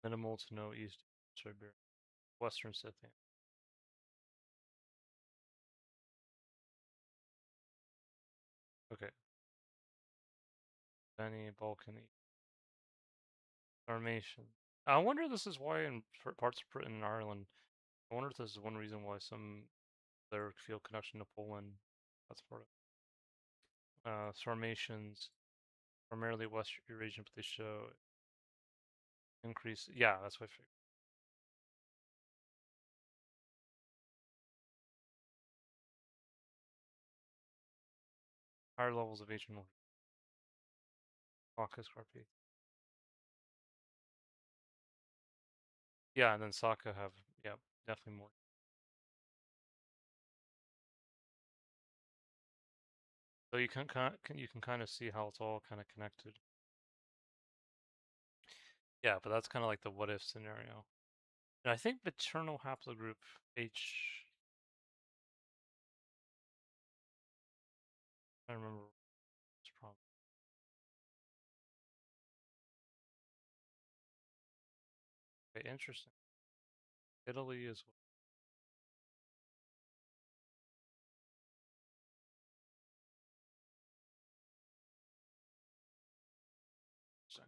[SPEAKER 1] minimal to no East Siberia, Western Scythian. Okay, any Balkan, Sarmatian. I wonder if this is why in parts of Britain and Ireland. I wonder if this is one reason why some their field connection to Poland. That's part of it. Sarmatians, primarily West Eurasian, but they show increase. Yeah, that's what I figured. Higher levels of Asian Caucasus Carpathian. Yeah, and then Saka have, yeah, definitely more. So you can kind of see how it's all kind of connected. Yeah, but that's kind of like the what if scenario. And I think maternal haplogroup H. I don't remember. It's probably okay, interesting. Italy is interesting.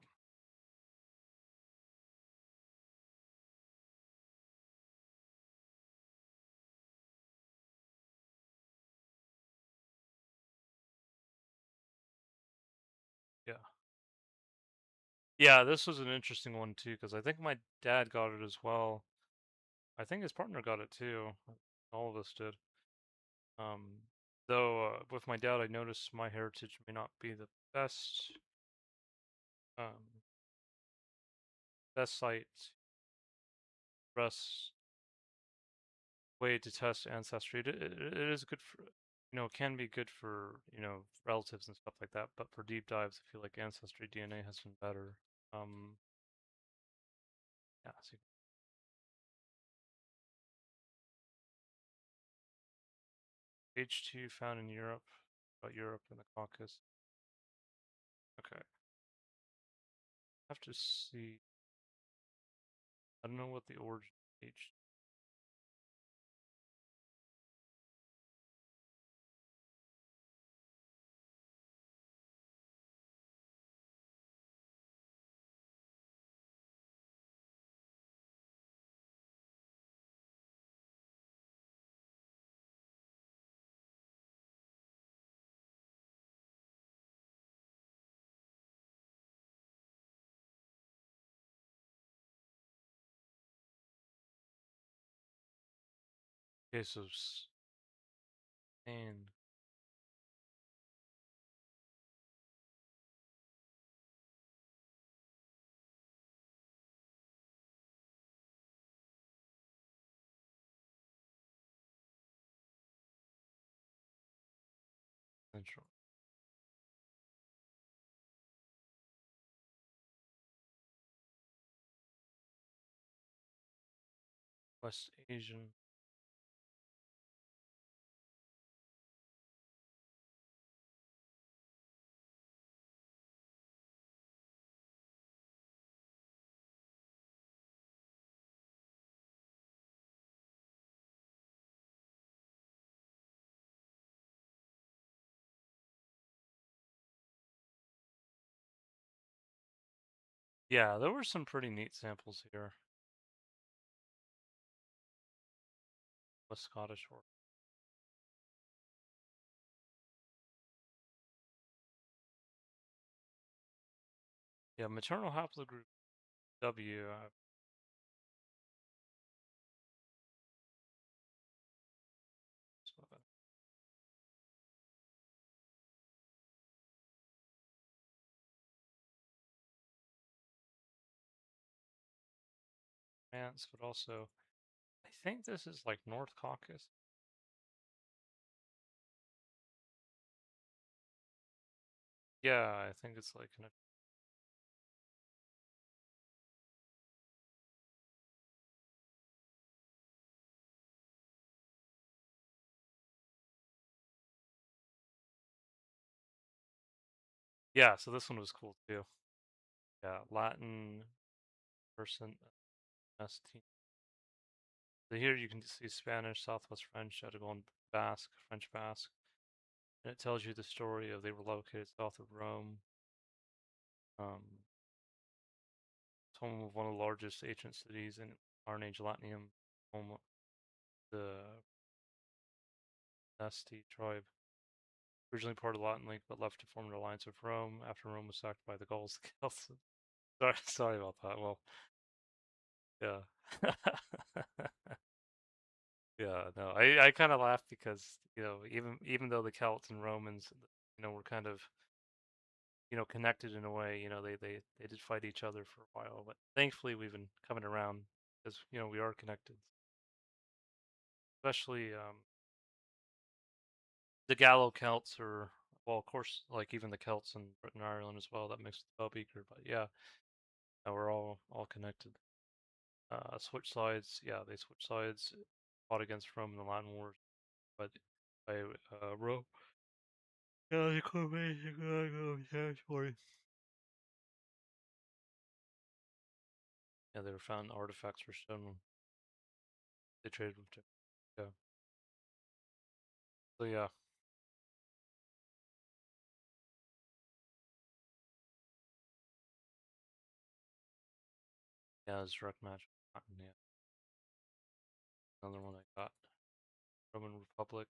[SPEAKER 1] Yeah. Yeah, this was an interesting one too, because I think my dad got it as well. I think his partner got it too. All of us did. Um, though with my dad, I noticed my heritage may not be the um, best site, best way to test ancestry. It is good for, it can be good for, relatives and stuff like that. But for deep dives, I feel like ancestry DNA has been better. Um, yeah, so H2 found in Europe, about Europe and the Caucasus. Okay, I have to see. I don't know what the origin H. Okay, so Spain. Central, West Asian. Yeah, there were some pretty neat samples here. West Scottish or yeah, maternal haplogroup W. So, France, but also I think this is like North Caucasus. Yeah, I think it's like yeah. So this one was cool too. Yeah, Latin person ST. So here you can see Spanish, Southwest French, Aragon Basque, French Basque, and it tells you the story of they were located south of Rome. It's home of one of the largest ancient cities in Iron Age Latinium, home of the Nasty tribe. Originally part of the Latin League, but left to form an alliance with Rome after Rome was sacked by the Gauls. Celts. Sorry about that. Well, yeah. Yeah, no, I kind of laugh because, even though the Celts and Romans, were kind of, connected in a way, they did fight each other for a while, but thankfully we've been coming around because, we are connected. Especially the Gallo Celts or, well, of course, like even the Celts in Britain and Ireland as well that mixed with Spellbeaker, but yeah, we're all connected. Switch sides, yeah, they switched sides, fought against Rome in the Latin Wars, but by Rome. Yeah, they could be territory. Yeah, they were found artifacts were stolen. They traded with them. Yeah. So yeah, yeah, it's direct match. Yeah, another one I got. Roman Republic.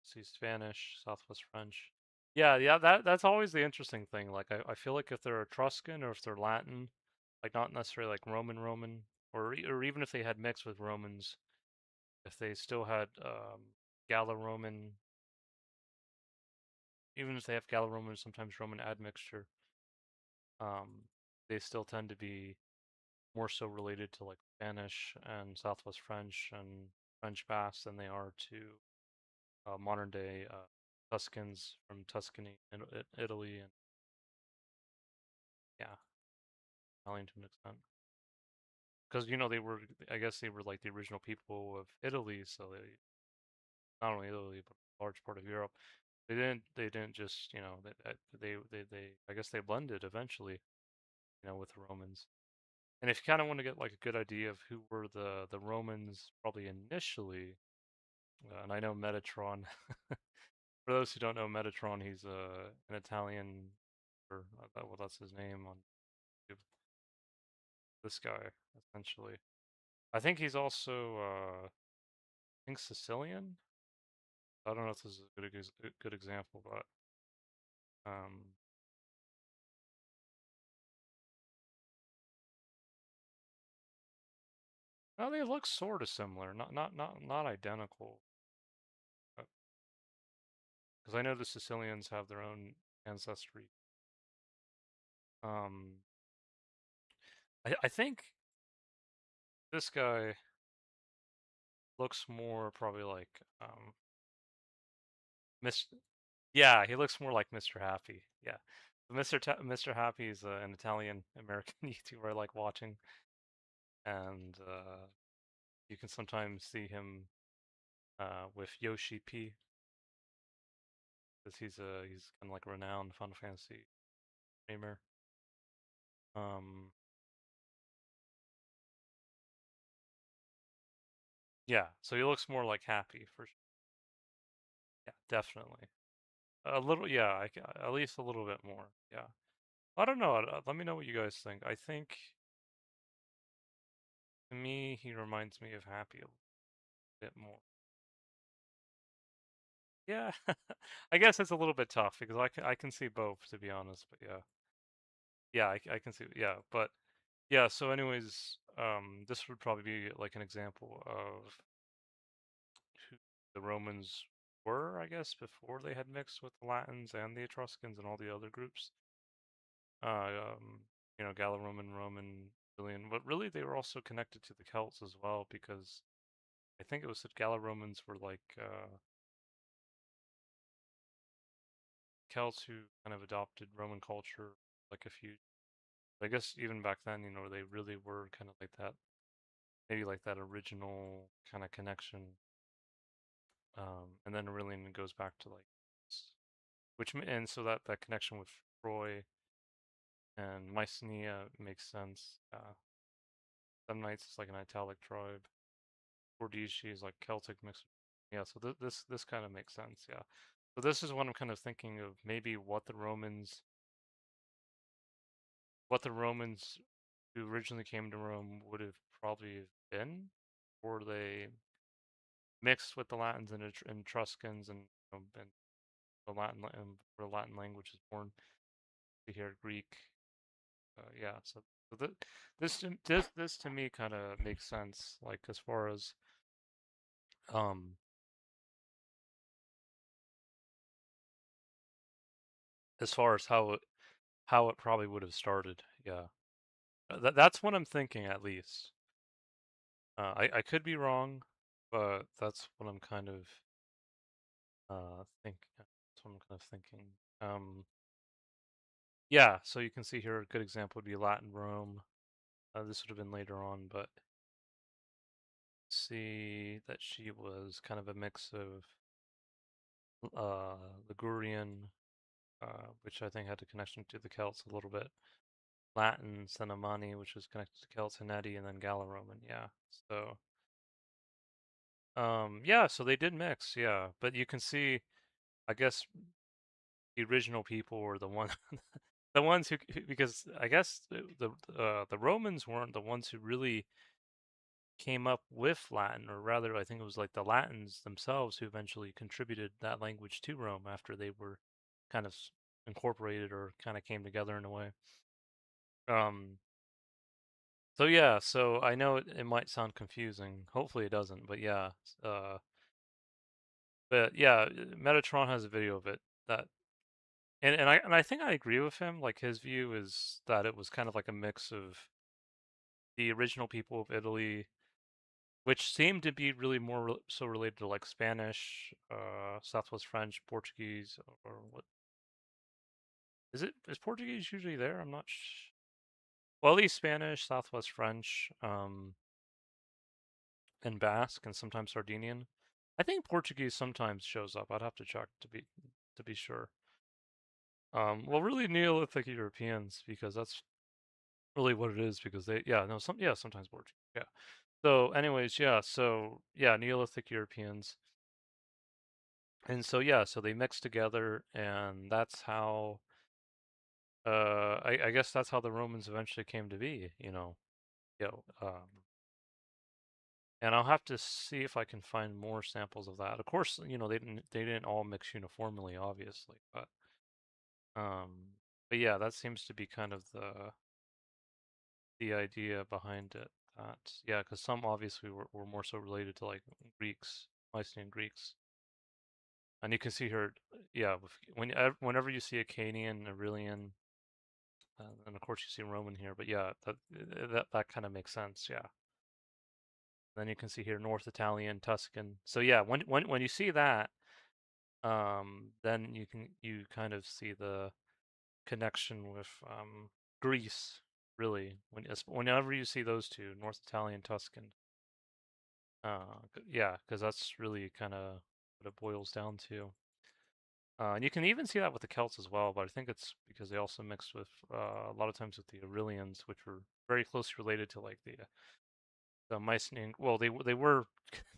[SPEAKER 1] See Spanish, Southwest French. Yeah, yeah, that's always the interesting thing. Like I feel like if they're Etruscan or if they're Latin, like not necessarily like Roman, or even if they had mixed with Romans, if they still had Gallo-Roman, even if they have Gallo-Roman, sometimes Roman admixture, um, they still tend to be more so related to like Spanish and Southwest French and French Basque than they are to modern day Tuscans from Tuscany and Italy and yeah, Italian to an extent. Because they were, I guess they were like the original people of Italy, so they not only Italy but a large part of Europe. They didn't just they I guess they blended eventually, with the Romans. And if you kind of want to get like a good idea of who were the Romans probably initially, and I know Metatron. For those who don't know Metatron, he's an Italian, or well, that's his name on YouTube. This guy essentially. I think he's also I think Sicilian. I don't know if this is a good example, but um, no, they look sort of similar, not identical. Because I know the Sicilians have their own ancestry. Um, I think this guy looks more probably like Miss. Yeah, he looks more like Mr. Happy. Yeah, Mr. Happy is an Italian American YouTuber I like watching, and you can sometimes see him with Yoshi P, because he's kind of like a renowned Final Fantasy streamer. Um, yeah, so he looks more like Happy for sure. Yeah, definitely. A little, yeah, at least a little bit more. Yeah, I don't know. Let me know what you guys think. I think to me he reminds me of Happy a bit more. Yeah, I guess it's a little bit tough because I can see both, to be honest. But yeah, yeah, I can see, yeah, but yeah. So, anyways, this would probably be like an example of who the Romans were, I guess, before they had mixed with the Latins and the Etruscans and all the other groups. Gallo-Roman, Roman, Brazilian, but really they were also connected to the Celts as well because I think it was that Gallo-Romans were like Celts who kind of adopted Roman culture like a few. I guess even back then, they really were kind of like that, maybe like that original kind of connection. And then really it goes back to like, and so that connection with Troy and Mycenae makes sense. Samnites is like an Italic tribe. Bordici is like Celtic mixed. Yeah, so this kind of makes sense. Yeah. So this is what I'm kind of thinking of, maybe what the Romans who originally came to Rome would have probably been, or they mixed with the Latins and Etruscans and the where Latin language is born. You hear Greek, yeah. So this to me kind of makes sense, like um as far as how it probably would have started. Yeah, that's what I'm thinking at least. I could be wrong, but that's what I'm kind of think. That's what I'm kind of thinking. Yeah. So you can see here a good example would be Latin Rome. This would have been later on, but see that she was kind of a mix of Ligurian, which I think had a connection to the Celts a little bit. Latin, Cenomani, which was connected to Celts, Henneti, and then Gallo-Roman. Yeah. So, yeah. So they did mix. Yeah, but you can see, I guess the original people were the one, the ones because I guess the Romans weren't the ones who really came up with Latin, or rather, I think it was like the Latins themselves who eventually contributed that language to Rome after they were kind of incorporated or kind of came together in a way. Um, so yeah, so I know it might sound confusing. Hopefully it doesn't, but yeah. Uh, but yeah, Metatron has a video of it that, and I think I agree with him. Like his view is that it was kind of like a mix of the original people of Italy, which seemed to be really more so related to like Spanish, Southwest French, Portuguese, or what is it? Is Portuguese usually there? I'm not. Well, at least Spanish, Southwest French, and Basque, and sometimes Sardinian. I think Portuguese sometimes shows up. I'd have to check to be sure. Well, really Neolithic Europeans because that's really what it is because they yeah no some yeah sometimes Portuguese yeah. So anyways yeah so yeah Neolithic Europeans. And so yeah, so they mix together, and that's how I guess that's how the Romans eventually came to be, you know, and I'll have to see if I can find more samples of that. Of course, they didn't all mix uniformly, obviously, um, but yeah, that seems to be kind of the idea behind it. That yeah, because some obviously were more so related to like Greeks, Mycenaean Greeks. And you can see here, yeah, whenever you see Akkadian, Aurelian, and of course you see Roman here, but yeah, that kind of makes sense. Yeah. Then you can see here North Italian, Tuscan. So yeah, when you see that, then you kind of see the connection with Greece, really. Whenever you see those two, North Italian, Tuscan, yeah, because that's really kind of what it boils down to. And you can even see that with the Celts as well, but I think it's because they also mixed with a lot of times with the Aurelians, which were very closely related to like the Mycenaean. Well, they were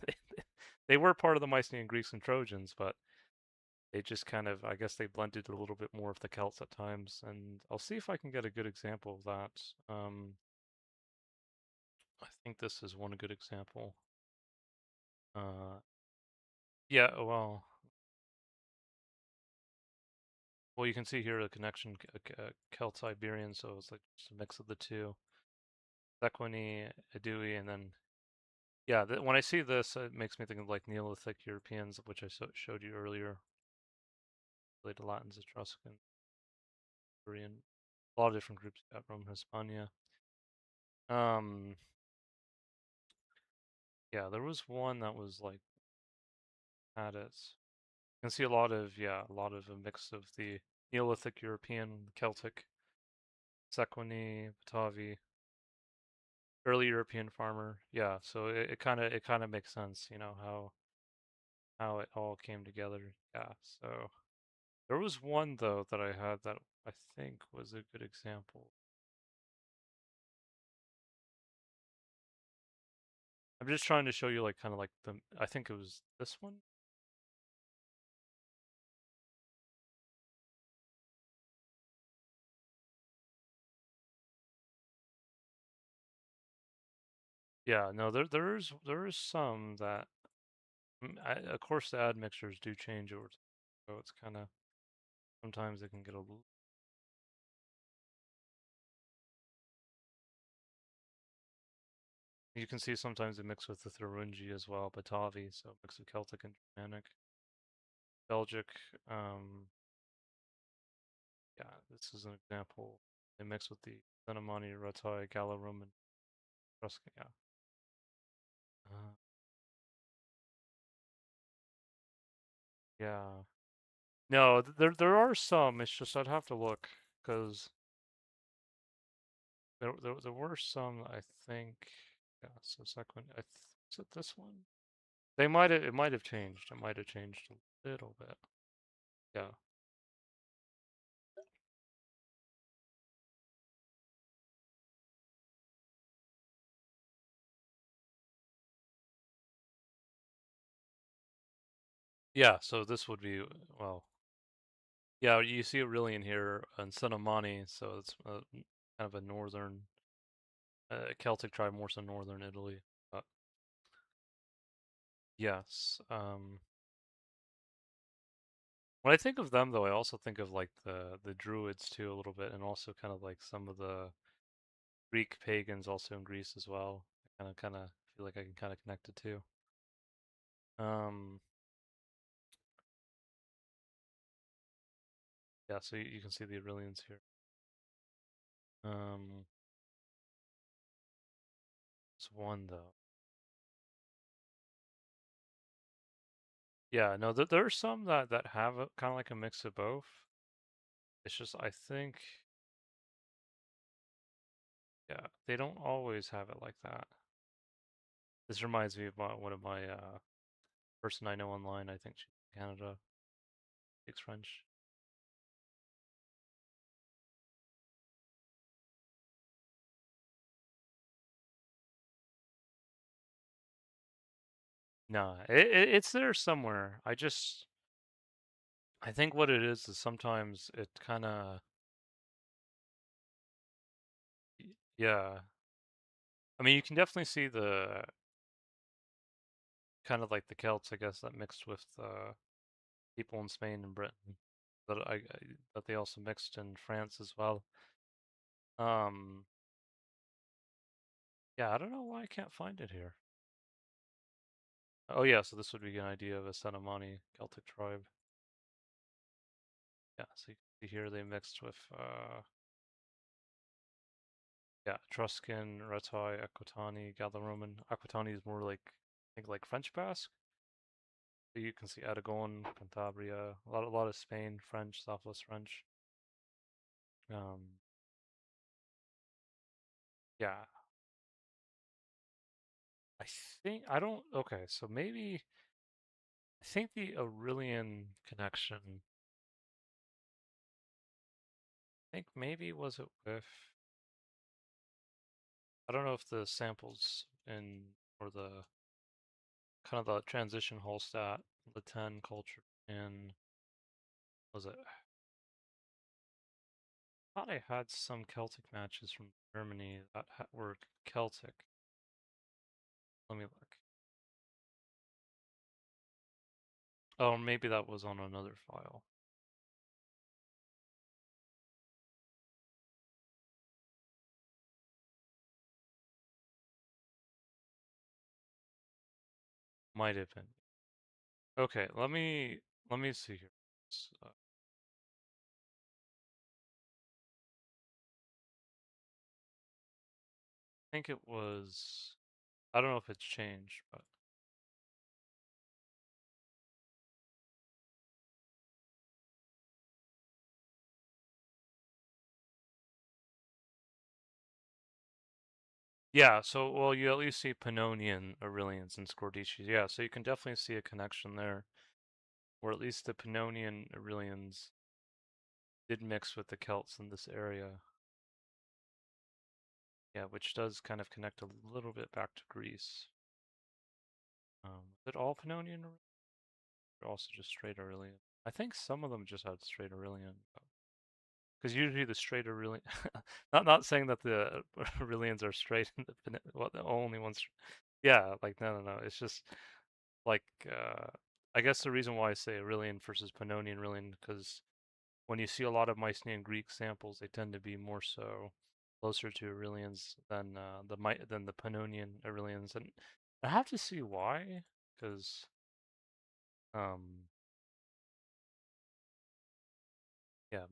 [SPEAKER 1] they, they were part of the Mycenaean Greeks and Trojans, but they just kind of I guess they blended a little bit more of the Celts at times. And I'll see if I can get a good example of that. I think this is one good example. Uh, yeah, well, you can see here a connection, Celt-Iberian, so it's like just a mix of the two. Sequani, Edui, and then yeah. When I see this, it makes me think of like Neolithic Europeans, which I showed you earlier, related to Latins, Etruscan, Korean, a lot of different groups. Got Rome, Hispania. Um, yeah, there was one that was like had it. You can see a lot of a mix of the Neolithic European, Celtic, Sequani, Batavi, early European farmer. Yeah, so it kind of makes sense, how it all came together. Yeah, so there was one though that I had that I think was a good example. I'm just trying to show you like kind of like I think it was this one. Yeah, no, there is some that Of course, the admixtures do change over time, so it's kind of sometimes it can get a little. You can see sometimes it mix with the Thuringi as well, Batavi, so mix of Celtic and Germanic. Belgic, yeah, this is an example. They mix with the Cenomani, Ratai, Gallo-Roman, Etruscan, yeah. Uh, yeah. No, there are some. It's just I'd have to look because there were some. I think. Yeah. So second, is it this one? They might have. It might have changed. It might have changed a little bit. Yeah. Yeah. So this would be well. Yeah. You see Aurelian here in Cenomani, so it's kind of a northern Celtic tribe, more so northern Italy. But yes. When I think of them, though, I also think of like the Druids too a little bit, and also kind of like some of the Greek pagans also in Greece as well. I kind of feel like I can kind of connect it too. Um, yeah, so you can see the Aurelians here. Um, it's one though. Yeah, no, there are some that have kind of like a mix of both. It's just I think, yeah, they don't always have it like that. This reminds me of one of my person I know online. I think she's in Canada, speaks French. No, it's there somewhere. I think what it is sometimes it kind of, yeah. I mean, you can definitely see the kind of like the Celts, I guess, that mixed with people in Spain and Britain. That they also mixed in France as well. Um, yeah, I don't know why I can't find it here. Oh yeah, so this would be an idea of a Cenomani Celtic tribe. Yeah, so you can see here they mixed with yeah, Etruscan, Ratai, Aquitani, Gallo-Roman. Aquitani is more like I think like French Basque. So you can see Aragon, Cantabria, a lot of Spain, French, Southwest French. Um, yeah, I think I don't. Okay, so maybe I think the Aurelian connection. I think maybe was it with. I don't know if the samples in or the kind of the transition Hallstatt, the 10 culture in was it? I thought I had some Celtic matches from Germany that were Celtic. Let me look. Oh, maybe that was on another file. Might have been. Okay, let me see here. I think it was. I don't know if it's changed, but yeah. So well, you at least see Pannonian Aurelians and Scordici's. Yeah, so you can definitely see a connection there, or at least the Pannonian Aurelians did mix with the Celts in this area. Yeah, which does kind of connect a little bit back to Greece. Is it all Pannonian or also just straight Aurelian? I think some of them just had straight Aurelian. Because usually the straight Aurelian, not saying that the Aurelians are straight, well, the only ones. Yeah, like no. It's just like I guess the reason why I say Aurelian versus Pannonian Aurelian, because when you see a lot of Mycenaean Greek samples, they tend to be more so closer to Aurelians than than the Pannonian Aurelians, and I have to see why, because um yeah.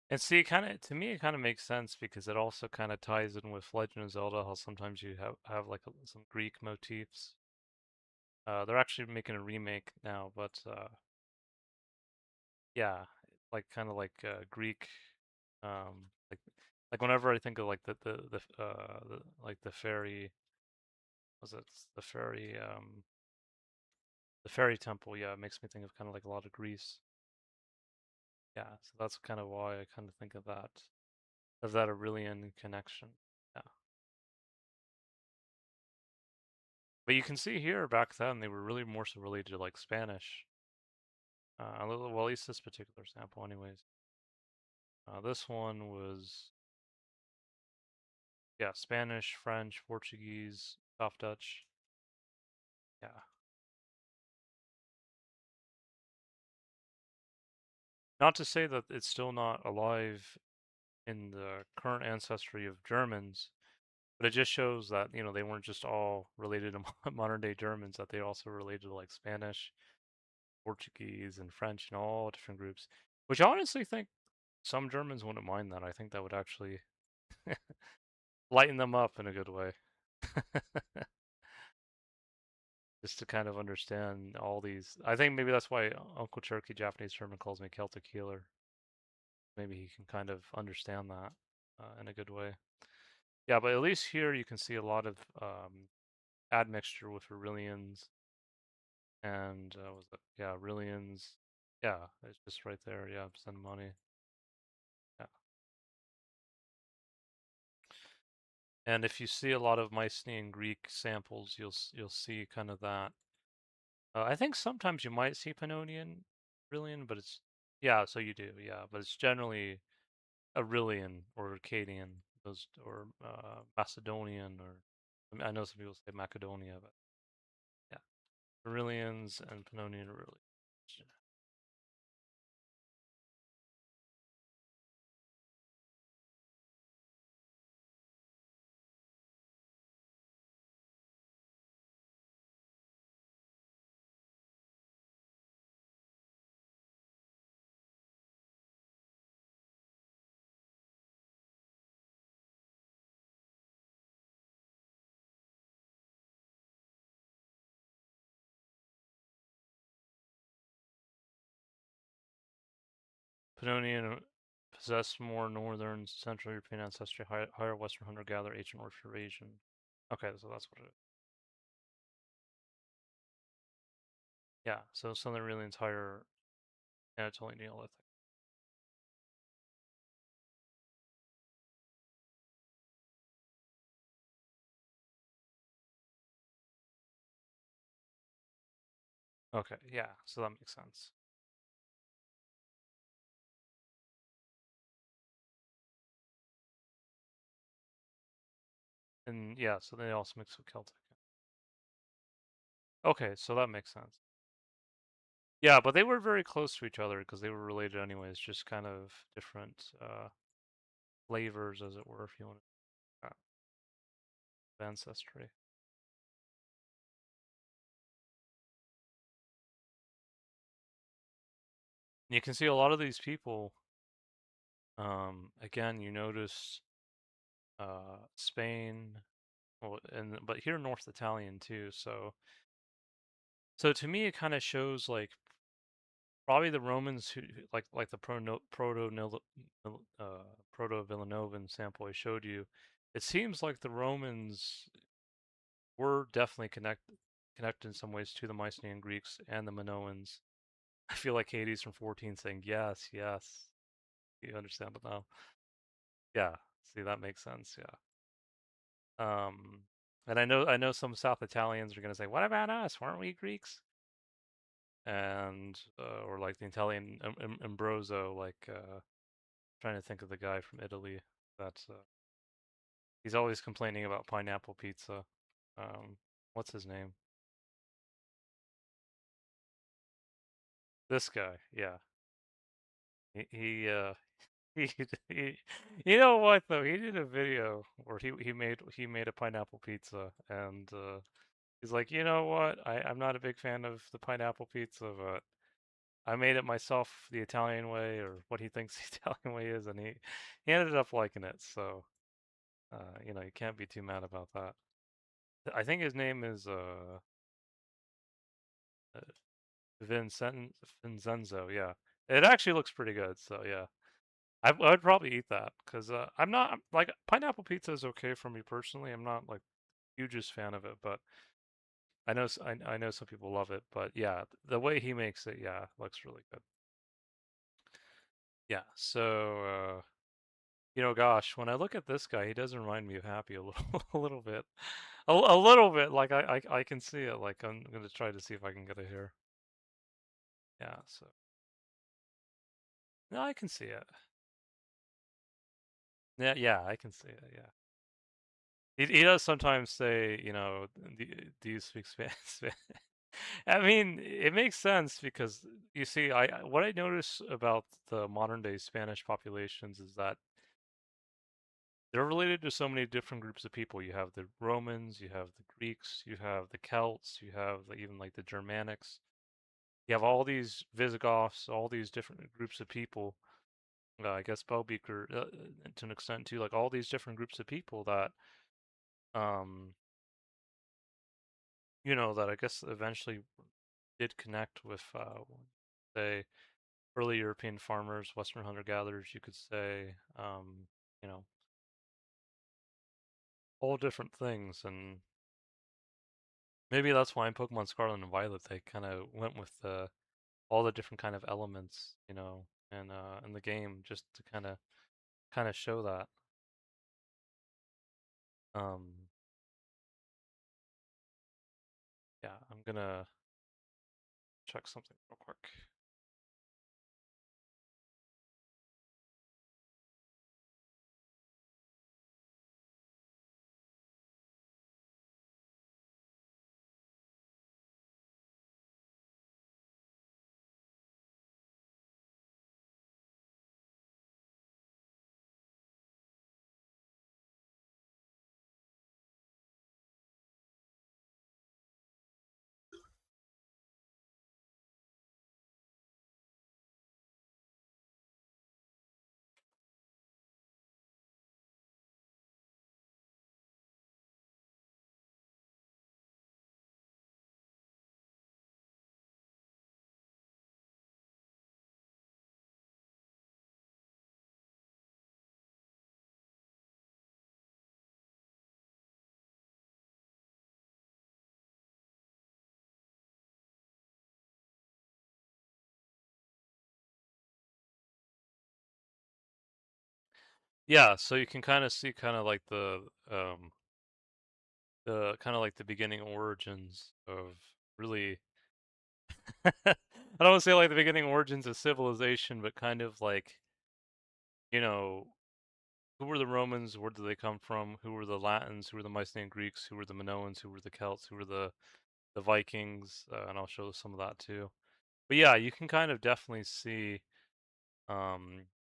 [SPEAKER 1] And see, kind of to me, it kind of makes sense because it also kind of ties in with Legend of Zelda, how sometimes you have like some Greek motifs. They're actually making a remake now, but yeah, like kind of like Greek, like whenever I think of like like the fairy, was it the fairy temple? Yeah, it makes me think of kind of like a lot of Greece. Yeah, so that's kind of why I kind of think of that Aurelian connection. Yeah. But you can see here back then they were really more so related to like Spanish. Well, at least this particular sample, anyways. This one was, yeah, Spanish, French, Portuguese, South Dutch. Yeah. Not to say that it's still not alive in the current ancestry of Germans, but it just shows that, they weren't just all related to modern day Germans, that they also related to like Spanish, Portuguese, and French, and all different groups. Which I honestly think some Germans wouldn't mind that. I think that would actually lighten them up in a good way. Just to kind of understand all these. I think maybe that's why Uncle Cherokee Japanese German calls me Celtic healer. Maybe he can kind of understand that in a good way. Yeah, but at least here you can see a lot of admixture with Aurelians and was it? Yeah, Aurelians. Yeah, it's just right there. Yeah, send money. Yeah, and if you see a lot of Mycenaean Greek samples, you'll see kind of that. I think sometimes you might see Pannonian Aurelian, but it's yeah. So you do, yeah, but it's generally Aurelian or Akkadian, those or Macedonian, or I know some people say Macedonia, but yeah, Aurelians and Pannonian Aurelians. Pannonian possessed more northern Central European ancestry, higher Western hunter-gatherer, ancient North Eurasian. Okay, so that's what it is. Yeah, so Southern Aurelian's higher Anatolian Neolithic. Okay, yeah, so that makes sense. And yeah, so they also mix with Celtic. Okay, so that makes sense. Yeah, but they were very close to each other because they were related anyways, just kind of different flavors, as it were, if you want to ancestry. And you can see a lot of these people. Again, you notice Spain, well, and but here North Italian too. So to me, it kind of shows like probably the Romans like the proto Villanovan sample I showed you. It seems like the Romans were definitely connected in some ways to the Mycenaean Greeks and the Minoans. I feel like Hades from 14 saying yes, yes. You understand it now? Yeah. See, that makes sense. Yeah. And I know some South Italians are gonna say, "What about us? Weren't we Greeks?" And or like the Italian Ambroso, like trying to think of the guy from Italy. That's he's always complaining about pineapple pizza. Um, what's his name? This guy. Yeah. He he, he you know what though? He did a video where he made a pineapple pizza and he's like, you know what? I'm not a big fan of the pineapple pizza, but I made it myself the Italian way, or what he thinks the Italian way is, and he ended up liking it. So, you can't be too mad about that. I think his name is uh, Vincenzo. Yeah, it actually looks pretty good. So yeah, I would probably eat that because I'm not like pineapple pizza is okay for me personally. I'm not like hugest fan of it, but I know some people love it. But yeah, the way he makes it, yeah, looks really good. Yeah, so gosh, when I look at this guy, he does remind me of Happy a little, a little bit, a little bit. Like I can see it. Like I'm gonna try to see if I can get it here. Yeah. So no, I can see it. Yeah, yeah, I can see it. Yeah. He does sometimes say, do you speak Spanish? I mean, it makes sense because you see, what I notice about the modern day Spanish populations is that they're related to so many different groups of people. You have the Romans, you have the Greeks, you have the Celts, you have even like the Germanics. You have all these Visigoths, all these different groups of people. I guess Bowbeaker, to an extent too, like all these different groups of people that, um, that I guess eventually did connect with, say, early European farmers, Western hunter-gatherers, you could say, you know, all different things. And maybe that's why in Pokemon Scarlet and Violet they kind of went with all the different kind of elements, and in the game just to kind of show that. Um, yeah, I'm gonna check something real quick. Yeah, so you can kind of see kind of like the kind of like the beginning origins of really I don't want to say like the beginning origins of civilization, but kind of like, you know, who were the Romans? Where did they come from? Who were the Latins? Who were the Mycenaean Greeks? Who were the Minoans? Who were the Celts? Who were the Vikings? And I'll show some of that too. But yeah, you can kind of definitely see,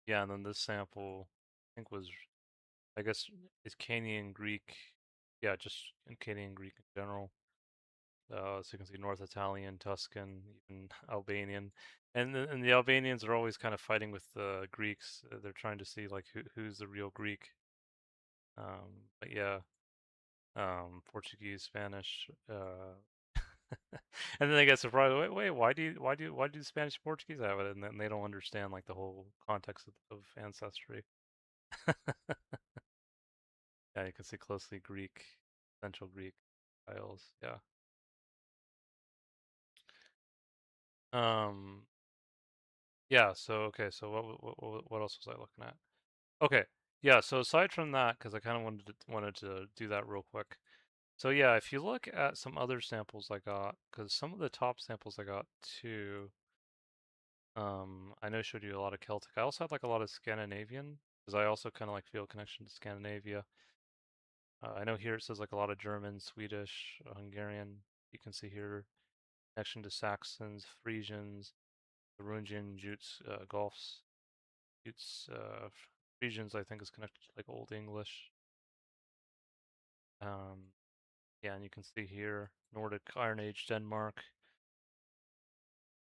[SPEAKER 1] yeah, and then this sample, I think was, I guess, is Canaanian Greek. Yeah, just Canaanian Greek in general. So you can see North Italian, Tuscan, even Albanian, and the Albanians are always kind of fighting with the Greeks. They're trying to see like who's the real Greek. But yeah, Portuguese, Spanish. And then they get surprised. Wait, why do Spanish and Portuguese have it? And then they don't understand like the whole context of ancestry. Yeah, you can see closely Greek, Central Greek tiles. Yeah. Um. Yeah. So okay. So what else was I looking at? Okay. Yeah. So aside from that, because I kind of wanted to do that real quick. So yeah, if you look at some other samples I got, because some of the top samples I got too, I know showed you a lot of Celtic. I also had like a lot of Scandinavian, because I also kind of like feel a connection to Scandinavia. I know here it says like a lot of German, Swedish, Hungarian. You can see here connection to Saxons, Frisians, Thuringian, Jutes, Goths, Jutes, Frisians. I think is connected to like Old English. Um, yeah, and you can see here Nordic Iron Age, Denmark,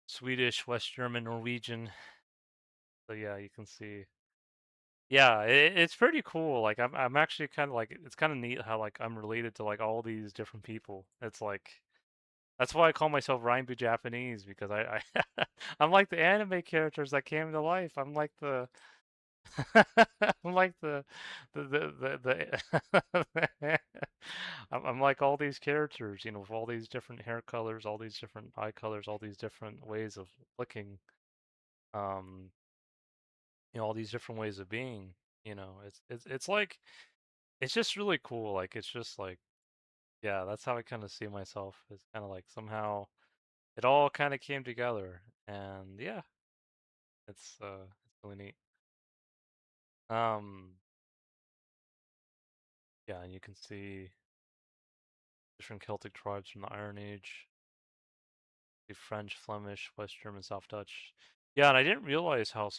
[SPEAKER 1] Swedish, West German, Norwegian. So yeah, you can see. Yeah, it's pretty cool. Like I'm actually kind of like it's kind of neat how like I'm related to like all these different people. It's like that's why I call myself Rainbow Japanese because I I'm like the anime characters that came to life. I'm like the I'm like the I'm like all these characters, with all these different hair colors, all these different eye colors, all these different ways of looking. Um, all these different ways of being. It's like it's just really cool. Like it's just like yeah, that's how I kind of see myself. It's kind of like somehow it all kind of came together, and yeah, it's really neat. Um, yeah, and you can see different Celtic tribes from the Iron Age, the French, Flemish, West German, South Dutch. Yeah, and I didn't realize how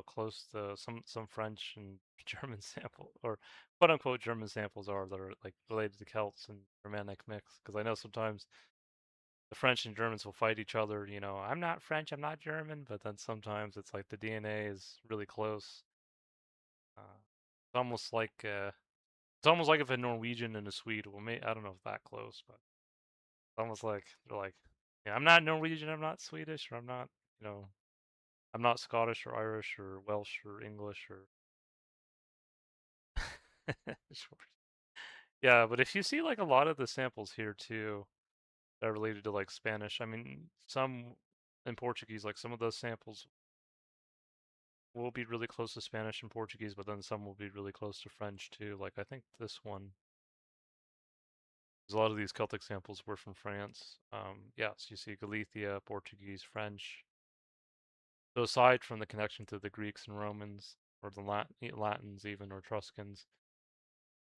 [SPEAKER 1] close the some French and German sample or quote unquote German samples are that are like related to Celts and Germanic mix. Because I know sometimes the French and Germans will fight each other. I'm not French, I'm not German, but then sometimes it's like the DNA is really close. It's almost like if a Norwegian and a Swede, well, I don't know if that close, but it's almost like they're like, yeah, I'm not Norwegian, I'm not Swedish, or you know, I'm not Scottish or Irish or Welsh or English or. Sure. Yeah, but if you see like a lot of the samples here too that are related to like Spanish, I mean, some in Portuguese, like some of those samples will be really close to Spanish and Portuguese, but then some will be really close to French too. Like I think this one, 'cause a lot of these Celtic samples were from France. Yeah, so you see Galicia, Portuguese, French. So aside from the connection to the Greeks and Romans, or the Latins even, or Etruscans,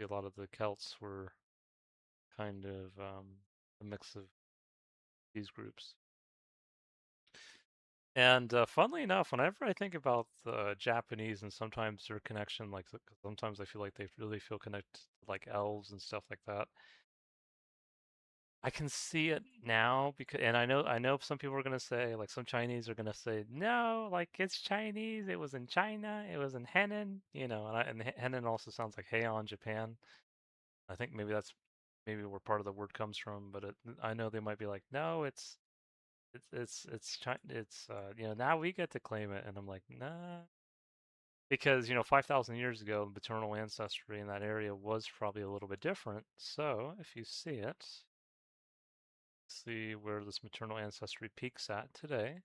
[SPEAKER 1] a lot of the Celts were kind of a mix of these groups. And funnily enough, whenever I think about the Japanese and sometimes their connection, like sometimes I feel like they really feel connected to like elves and stuff like that. I can see it now because, and I know some people are gonna say, like some Chinese are gonna say, no, like it's Chinese. It was in China. It was in Henan, and Henan also sounds like Heian, Japan. I think maybe where part of the word comes from, but I know they might be like, no, it's China. Now we get to claim it, and I'm like, nah, because 5,000 years ago, maternal ancestry in that area was probably a little bit different. So if you see where this maternal ancestry peaks at today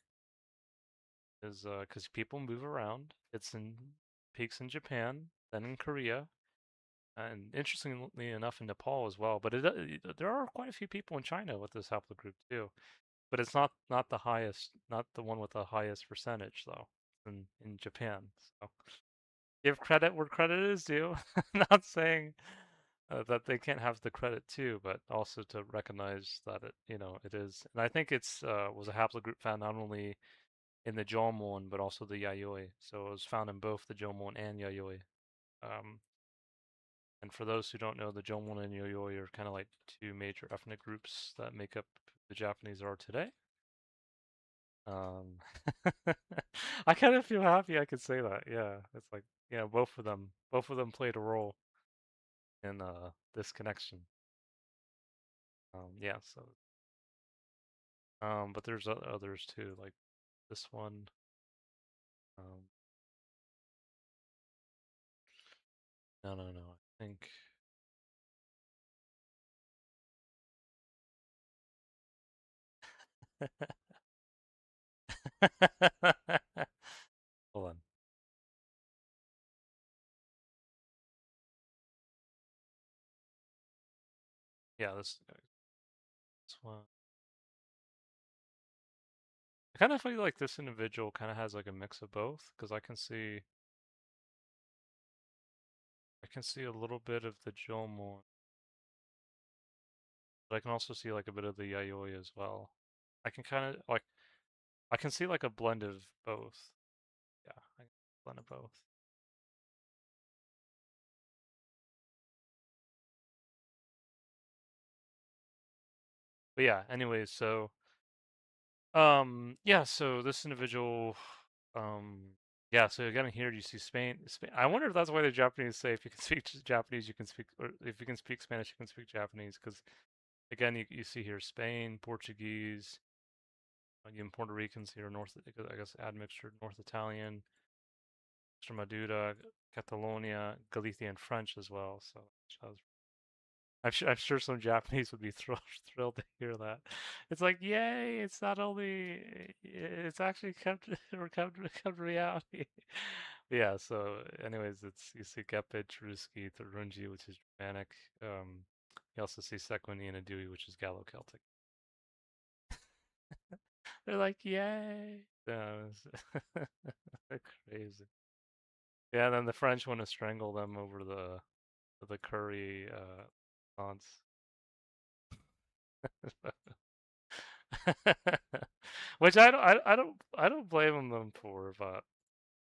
[SPEAKER 1] is because people move around. It's in peaks in Japan, then in Korea, and interestingly enough in Nepal as well. But there are quite a few people in China with this haplogroup too. But it's not the highest, not the one with the highest percentage though. In Japan, so give credit where credit is due. Not saying that they can't have the credit too, but also to recognize that it is. And I think it's was a haplogroup found not only in the Jomon but also the Yayoi. So it was found in both the Jomon and Yayoi. Um, and for those who don't know, the Jomon and Yayoi are kind of like two major ethnic groups that make up the Japanese are today. Um, I kind of feel happy I could say that. Yeah, it's like yeah, both of them played a role in this connection. Yeah, so But there's others too, like this one. Um, no, no, no. I think. Hold on. Yeah, this one. I kind of feel like this individual kind of has like a mix of both, because I can see a little bit of the Jomon, but I can also see like a bit of the Yayoi as well. I can kind of like I can see like a blend of both. Yeah, I can blend of both. But yeah, anyways, yeah, so this individual, yeah, so again here you see Spain. I wonder if that's why the Japanese say if you can speak Japanese, you can speak, or if you can speak Spanish, you can speak Japanese. Because again, you see here Spain, Portuguese, again Puerto Ricans here, North, I guess admixture, North Italian, Extremadura, Catalonia, Galicia, and French as well. So I'm sure some Japanese would be thrilled to hear that. It's like, yay! It's not only it's actually come to reality. Yeah. So, anyways, it's you see Gepid, Cheruski, Thurungi, which is Germanic. You also see Sequini and Adui, which is Gallo-Celtic. They're like, yay! Yeah, crazy. Yeah. And then the French want to strangle them over the curry taunts. Which I don't blame them for, but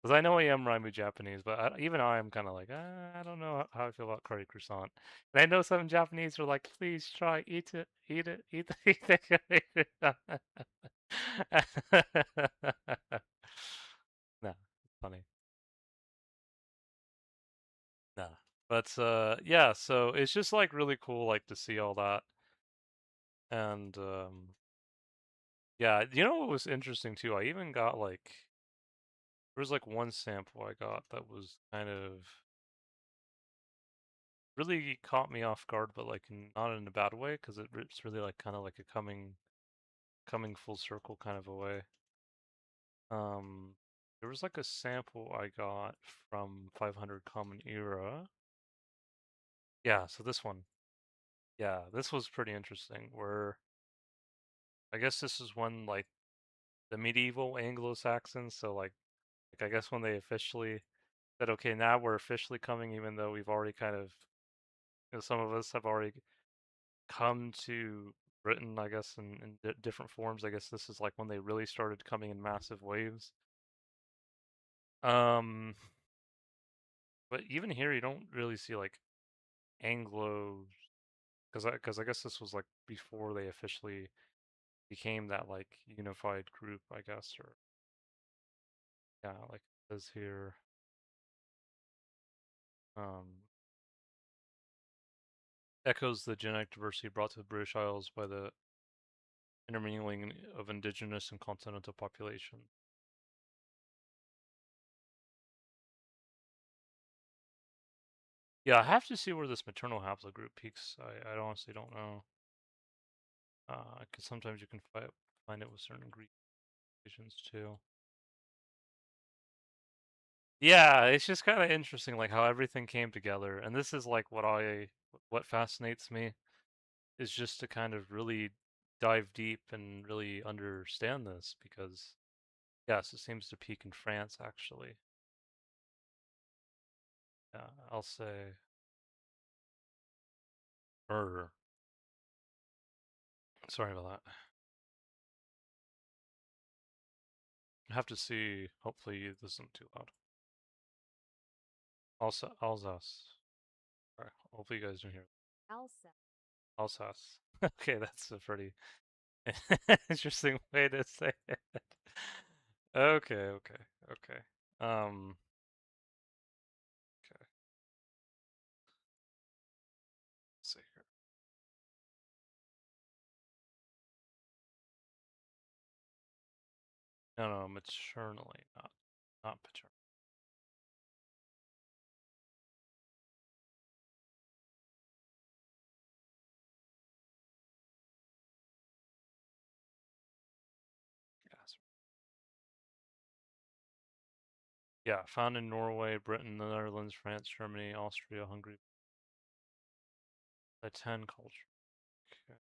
[SPEAKER 1] because I know I am Raimu Japanese, but even I am kind of like I don't know how I feel about curry croissant. And I know some Japanese are like, please try, eat it, eat it, eat the, eat the curry croissant. No, funny. No, but yeah. So it's just like really cool, like to see all that, and yeah. You know what was interesting too? I even got like there was like one sample I got that was kind of really caught me off guard, but like not in a bad way, because it's really like kind of like a coming full circle kind of a way. Um, there was like a sample I got from 500 Common Era. Yeah, so this one. Yeah, this was pretty interesting. Where I guess this is when like the medieval Anglo-Saxons. So like I guess when they officially said, okay, now we're officially coming, even though we've already kind of some of us have already come to Britain, I guess, in different forms. I guess this is like when they really started coming in massive waves. Um, but even here, you don't really see like Anglo, because I guess this was like before they officially became that like unified group, I guess, or yeah, like it says here. Um, echoes the genetic diversity brought to the British Isles by the intermingling of indigenous and continental population. Yeah, I have to see where this maternal haplogroup peaks. I honestly don't know. Because sometimes you can find it with certain Greek regions too. Yeah, it's just kind of interesting, like how everything came together. And this is like what fascinates me is just to kind of really dive deep and really understand this because, yes, it seems to peak in France actually. I'll say, or sorry about that. I have to see. Hopefully, this isn't too loud. Alsace. Sorry, hopefully you guys don't hear. Alsace. Okay, that's a pretty interesting way to say it. Okay, okay, okay. Okay. Let's see here. No, maternally, not paternally. Yes. Yeah, found in Norway, Britain, the Netherlands, France, Germany, Austria, Hungary. The 10 culture. Okay,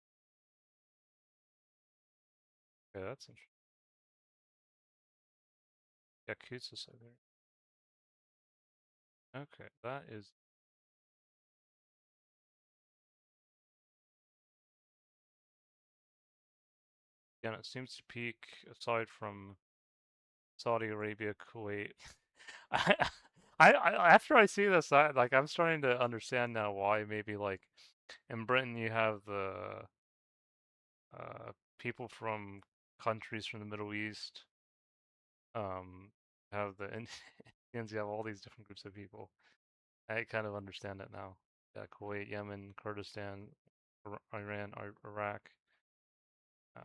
[SPEAKER 1] okay, that's interesting. Yakuza Siberia. Okay, that is. Again, it seems to peak aside from Saudi Arabia, Kuwait. I, after I see this, I'm starting to understand now why maybe like in Britain you have the uh, people from countries from the Middle East, um, have the Indians, you have all these different groups of people. I kind of understand it now. Yeah, Kuwait, Yemen, Kurdistan, Iran, Iraq, uh,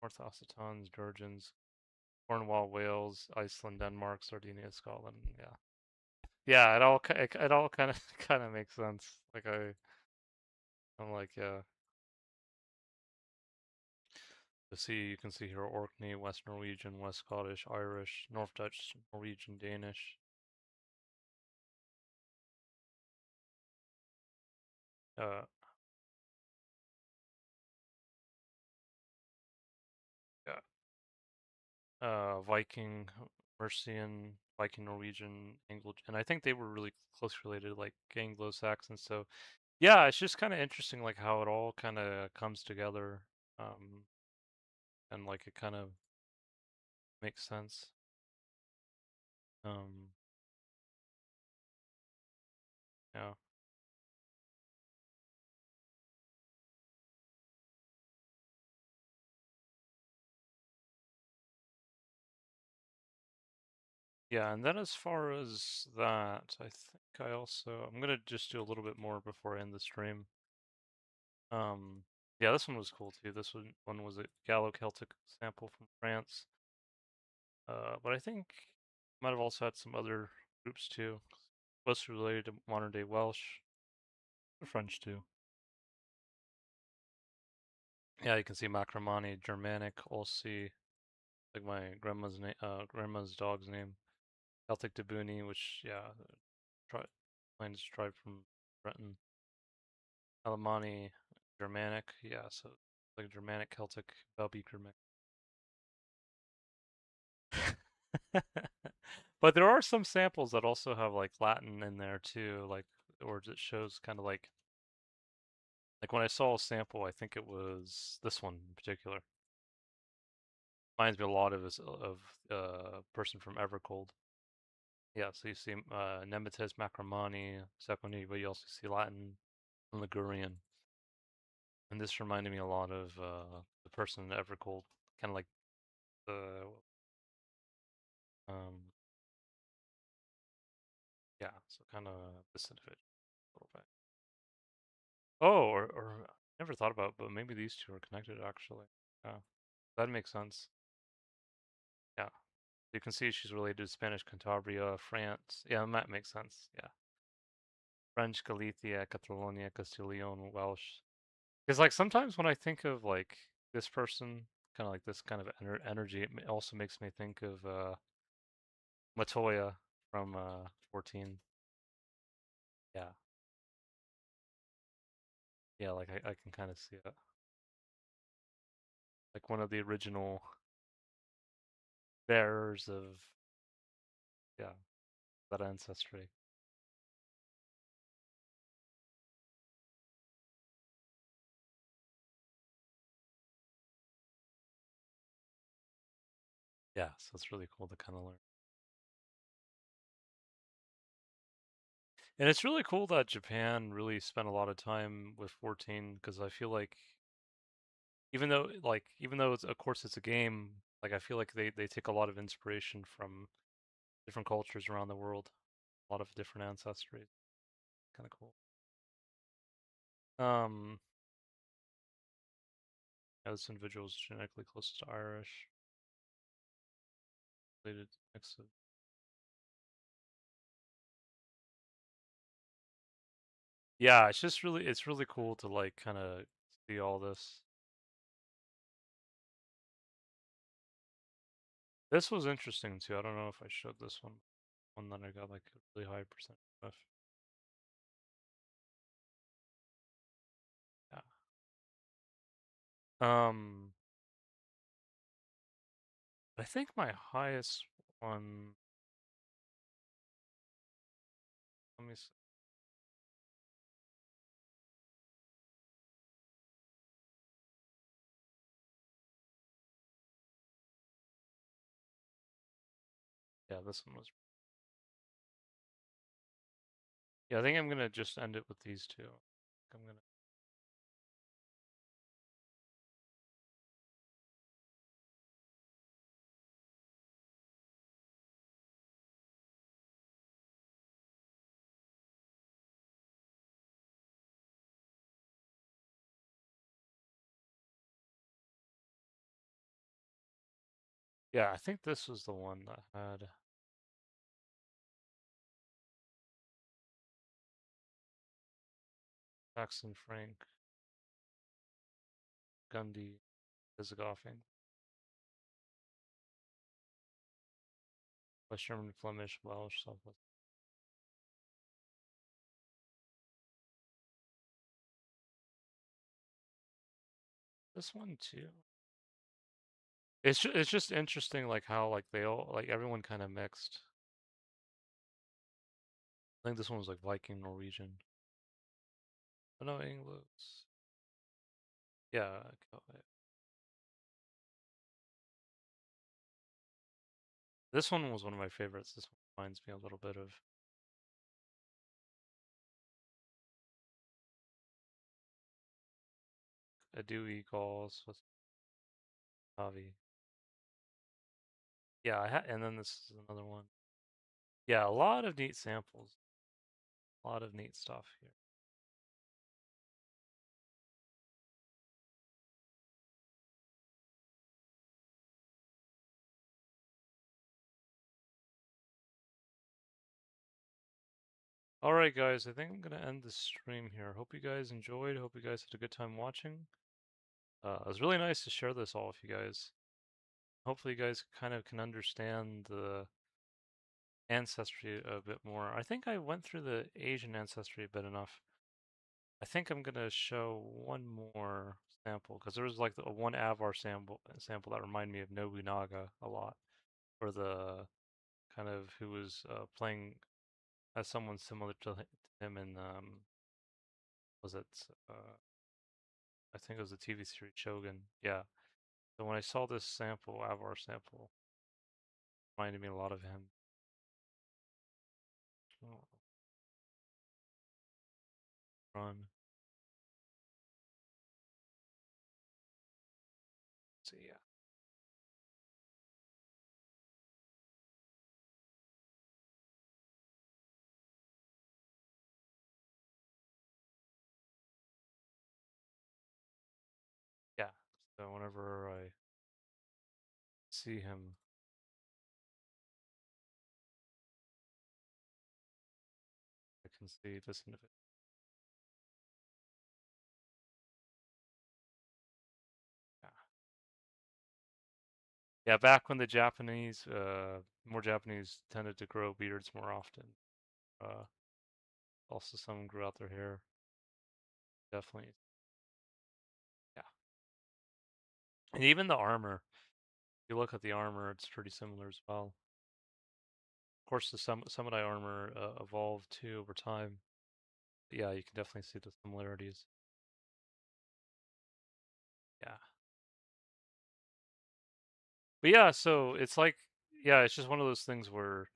[SPEAKER 1] North Ossetians, Georgians, Cornwall, Wales, Iceland, Denmark, Sardinia, Scotland. Yeah, yeah. It all kind of kind of makes sense. I'm like, yeah. You can see here Orkney, West Norwegian, West Scottish, Irish, North Dutch, Norwegian, Danish. Uh, yeah. Viking, Mercian, Viking, Norwegian, Anglo, and I think they were really close related, like Anglo-Saxons. So yeah, it's just kind of interesting, like how it all kind of comes together, um, and like it kind of makes sense. Um, yeah, yeah, and then as far as that, I'm gonna just do a little bit more before I end the stream. Yeah, this one was cool too. One was a Gallo-Celtic sample from France. But I think might have also had some other groups too, mostly related to modern day Welsh, French too. Yeah, you can see Macromani, Germanic, Olsi, like my grandma's dog's name, Celtic Debuni, which yeah, tri lines derived from Breton, Alemanni, Germanic, yeah, so like Germanic, Celtic, Belbeaker mix. But there are some samples that also have like Latin in there too, like or it shows kind of like when I saw a sample, I think it was this one in particular. Reminds me a lot of person from Evercold. Yeah, so you see Nemetes, Macromani, Seconi, but you also see Latin and Ligurian. And this reminded me a lot of the person in Evercold, kind of like the um yeah, so kind of this individual a little bit. Oh, or I never thought about, but maybe these two are connected actually. Yeah, that makes sense. Yeah. You can see she's related to Spanish Cantabria, France. Yeah, that makes sense. Yeah. French, Galicia, Catalonia, Castilian, Welsh. Because like sometimes when I think of like this person, kind of like this kind of energy, it also makes me think of Matoya from 14. Yeah. Yeah, like I can kind of see it. Like one of the original bearers of, yeah, that ancestry. Yeah, so it's really cool to kind of learn. And it's really cool that Japan really spent a lot of time with 14 because I feel like even though it's, of course it's a game, like I feel like they take a lot of inspiration from different cultures around the world, a lot of different ancestries. Kind of cool. Um, yeah, this individual is genetically closest to Irish. related mix of. Yeah, it's really cool to like kind of see all this. This was interesting too. I don't know if I showed this one that I got like a really high percent of. Yeah. I think my highest one. Let me see. Yeah, this one was. Yeah, I think I'm gonna just end it with these two. I'm gonna. Yeah, I think this was the one that had Saxon Frank, Gundy, Visigothing, West German, Flemish, Welsh, Southwest. This one too. It's just interesting like how like they all like everyone kind of mixed. I think this one was like Viking, Norwegian. Oh no, English. Yeah, this one was one of my favorites. This one reminds me a little bit of a Dewey Calls with Tavi. Yeah, and then this is another one. Yeah, a lot of neat samples. A lot of neat stuff here. Alright guys, I think I'm gonna end the stream here. Hope you guys enjoyed. Hope you guys had a good time watching. It was really nice to share this all with you guys. Hopefully you guys kind of can understand the ancestry a bit more. I think I went through the Asian ancestry a bit enough. I think I'm gonna show one more sample because there was like a one Avar sample that reminded me of Nobunaga a lot, or the kind of who was playing as someone similar to him in was it I think it was the TV series Shogun. Yeah. So when I saw this sample, Avar sample, reminded me a lot of him. Oh, run. So yeah. Yeah. So whenever I see him, I can see this individual. Yeah. Yeah, back when the Japanese, more Japanese tended to grow beards more often. Uh, Also some grew out their hair. Definitely. Yeah. And even the armor. If you look at the armor, it's pretty similar as well. Of course, the samurai armor evolved too over time. But yeah, you can definitely see the similarities. Yeah. But yeah, so it's like, yeah, it's just one of those things where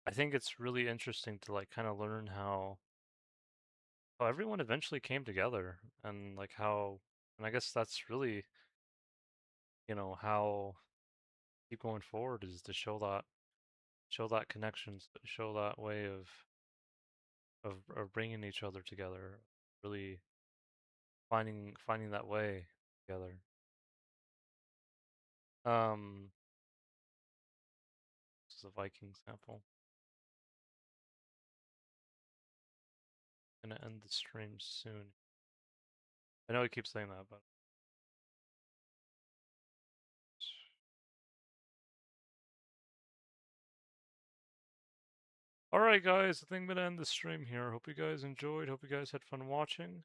[SPEAKER 1] I think it's really interesting to like kind of learn how everyone eventually came together and like how, and I guess that's really, how keep going forward is to show that connections, show that way of bringing each other together, really finding that way together. Um, is a Viking sample. Gonna end the stream soon. I know I keep saying that, but alright guys, I think I'm gonna end the stream here. Hope you guys enjoyed, hope you guys had fun watching,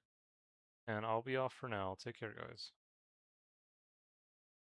[SPEAKER 1] and I'll be off for now. Take care guys.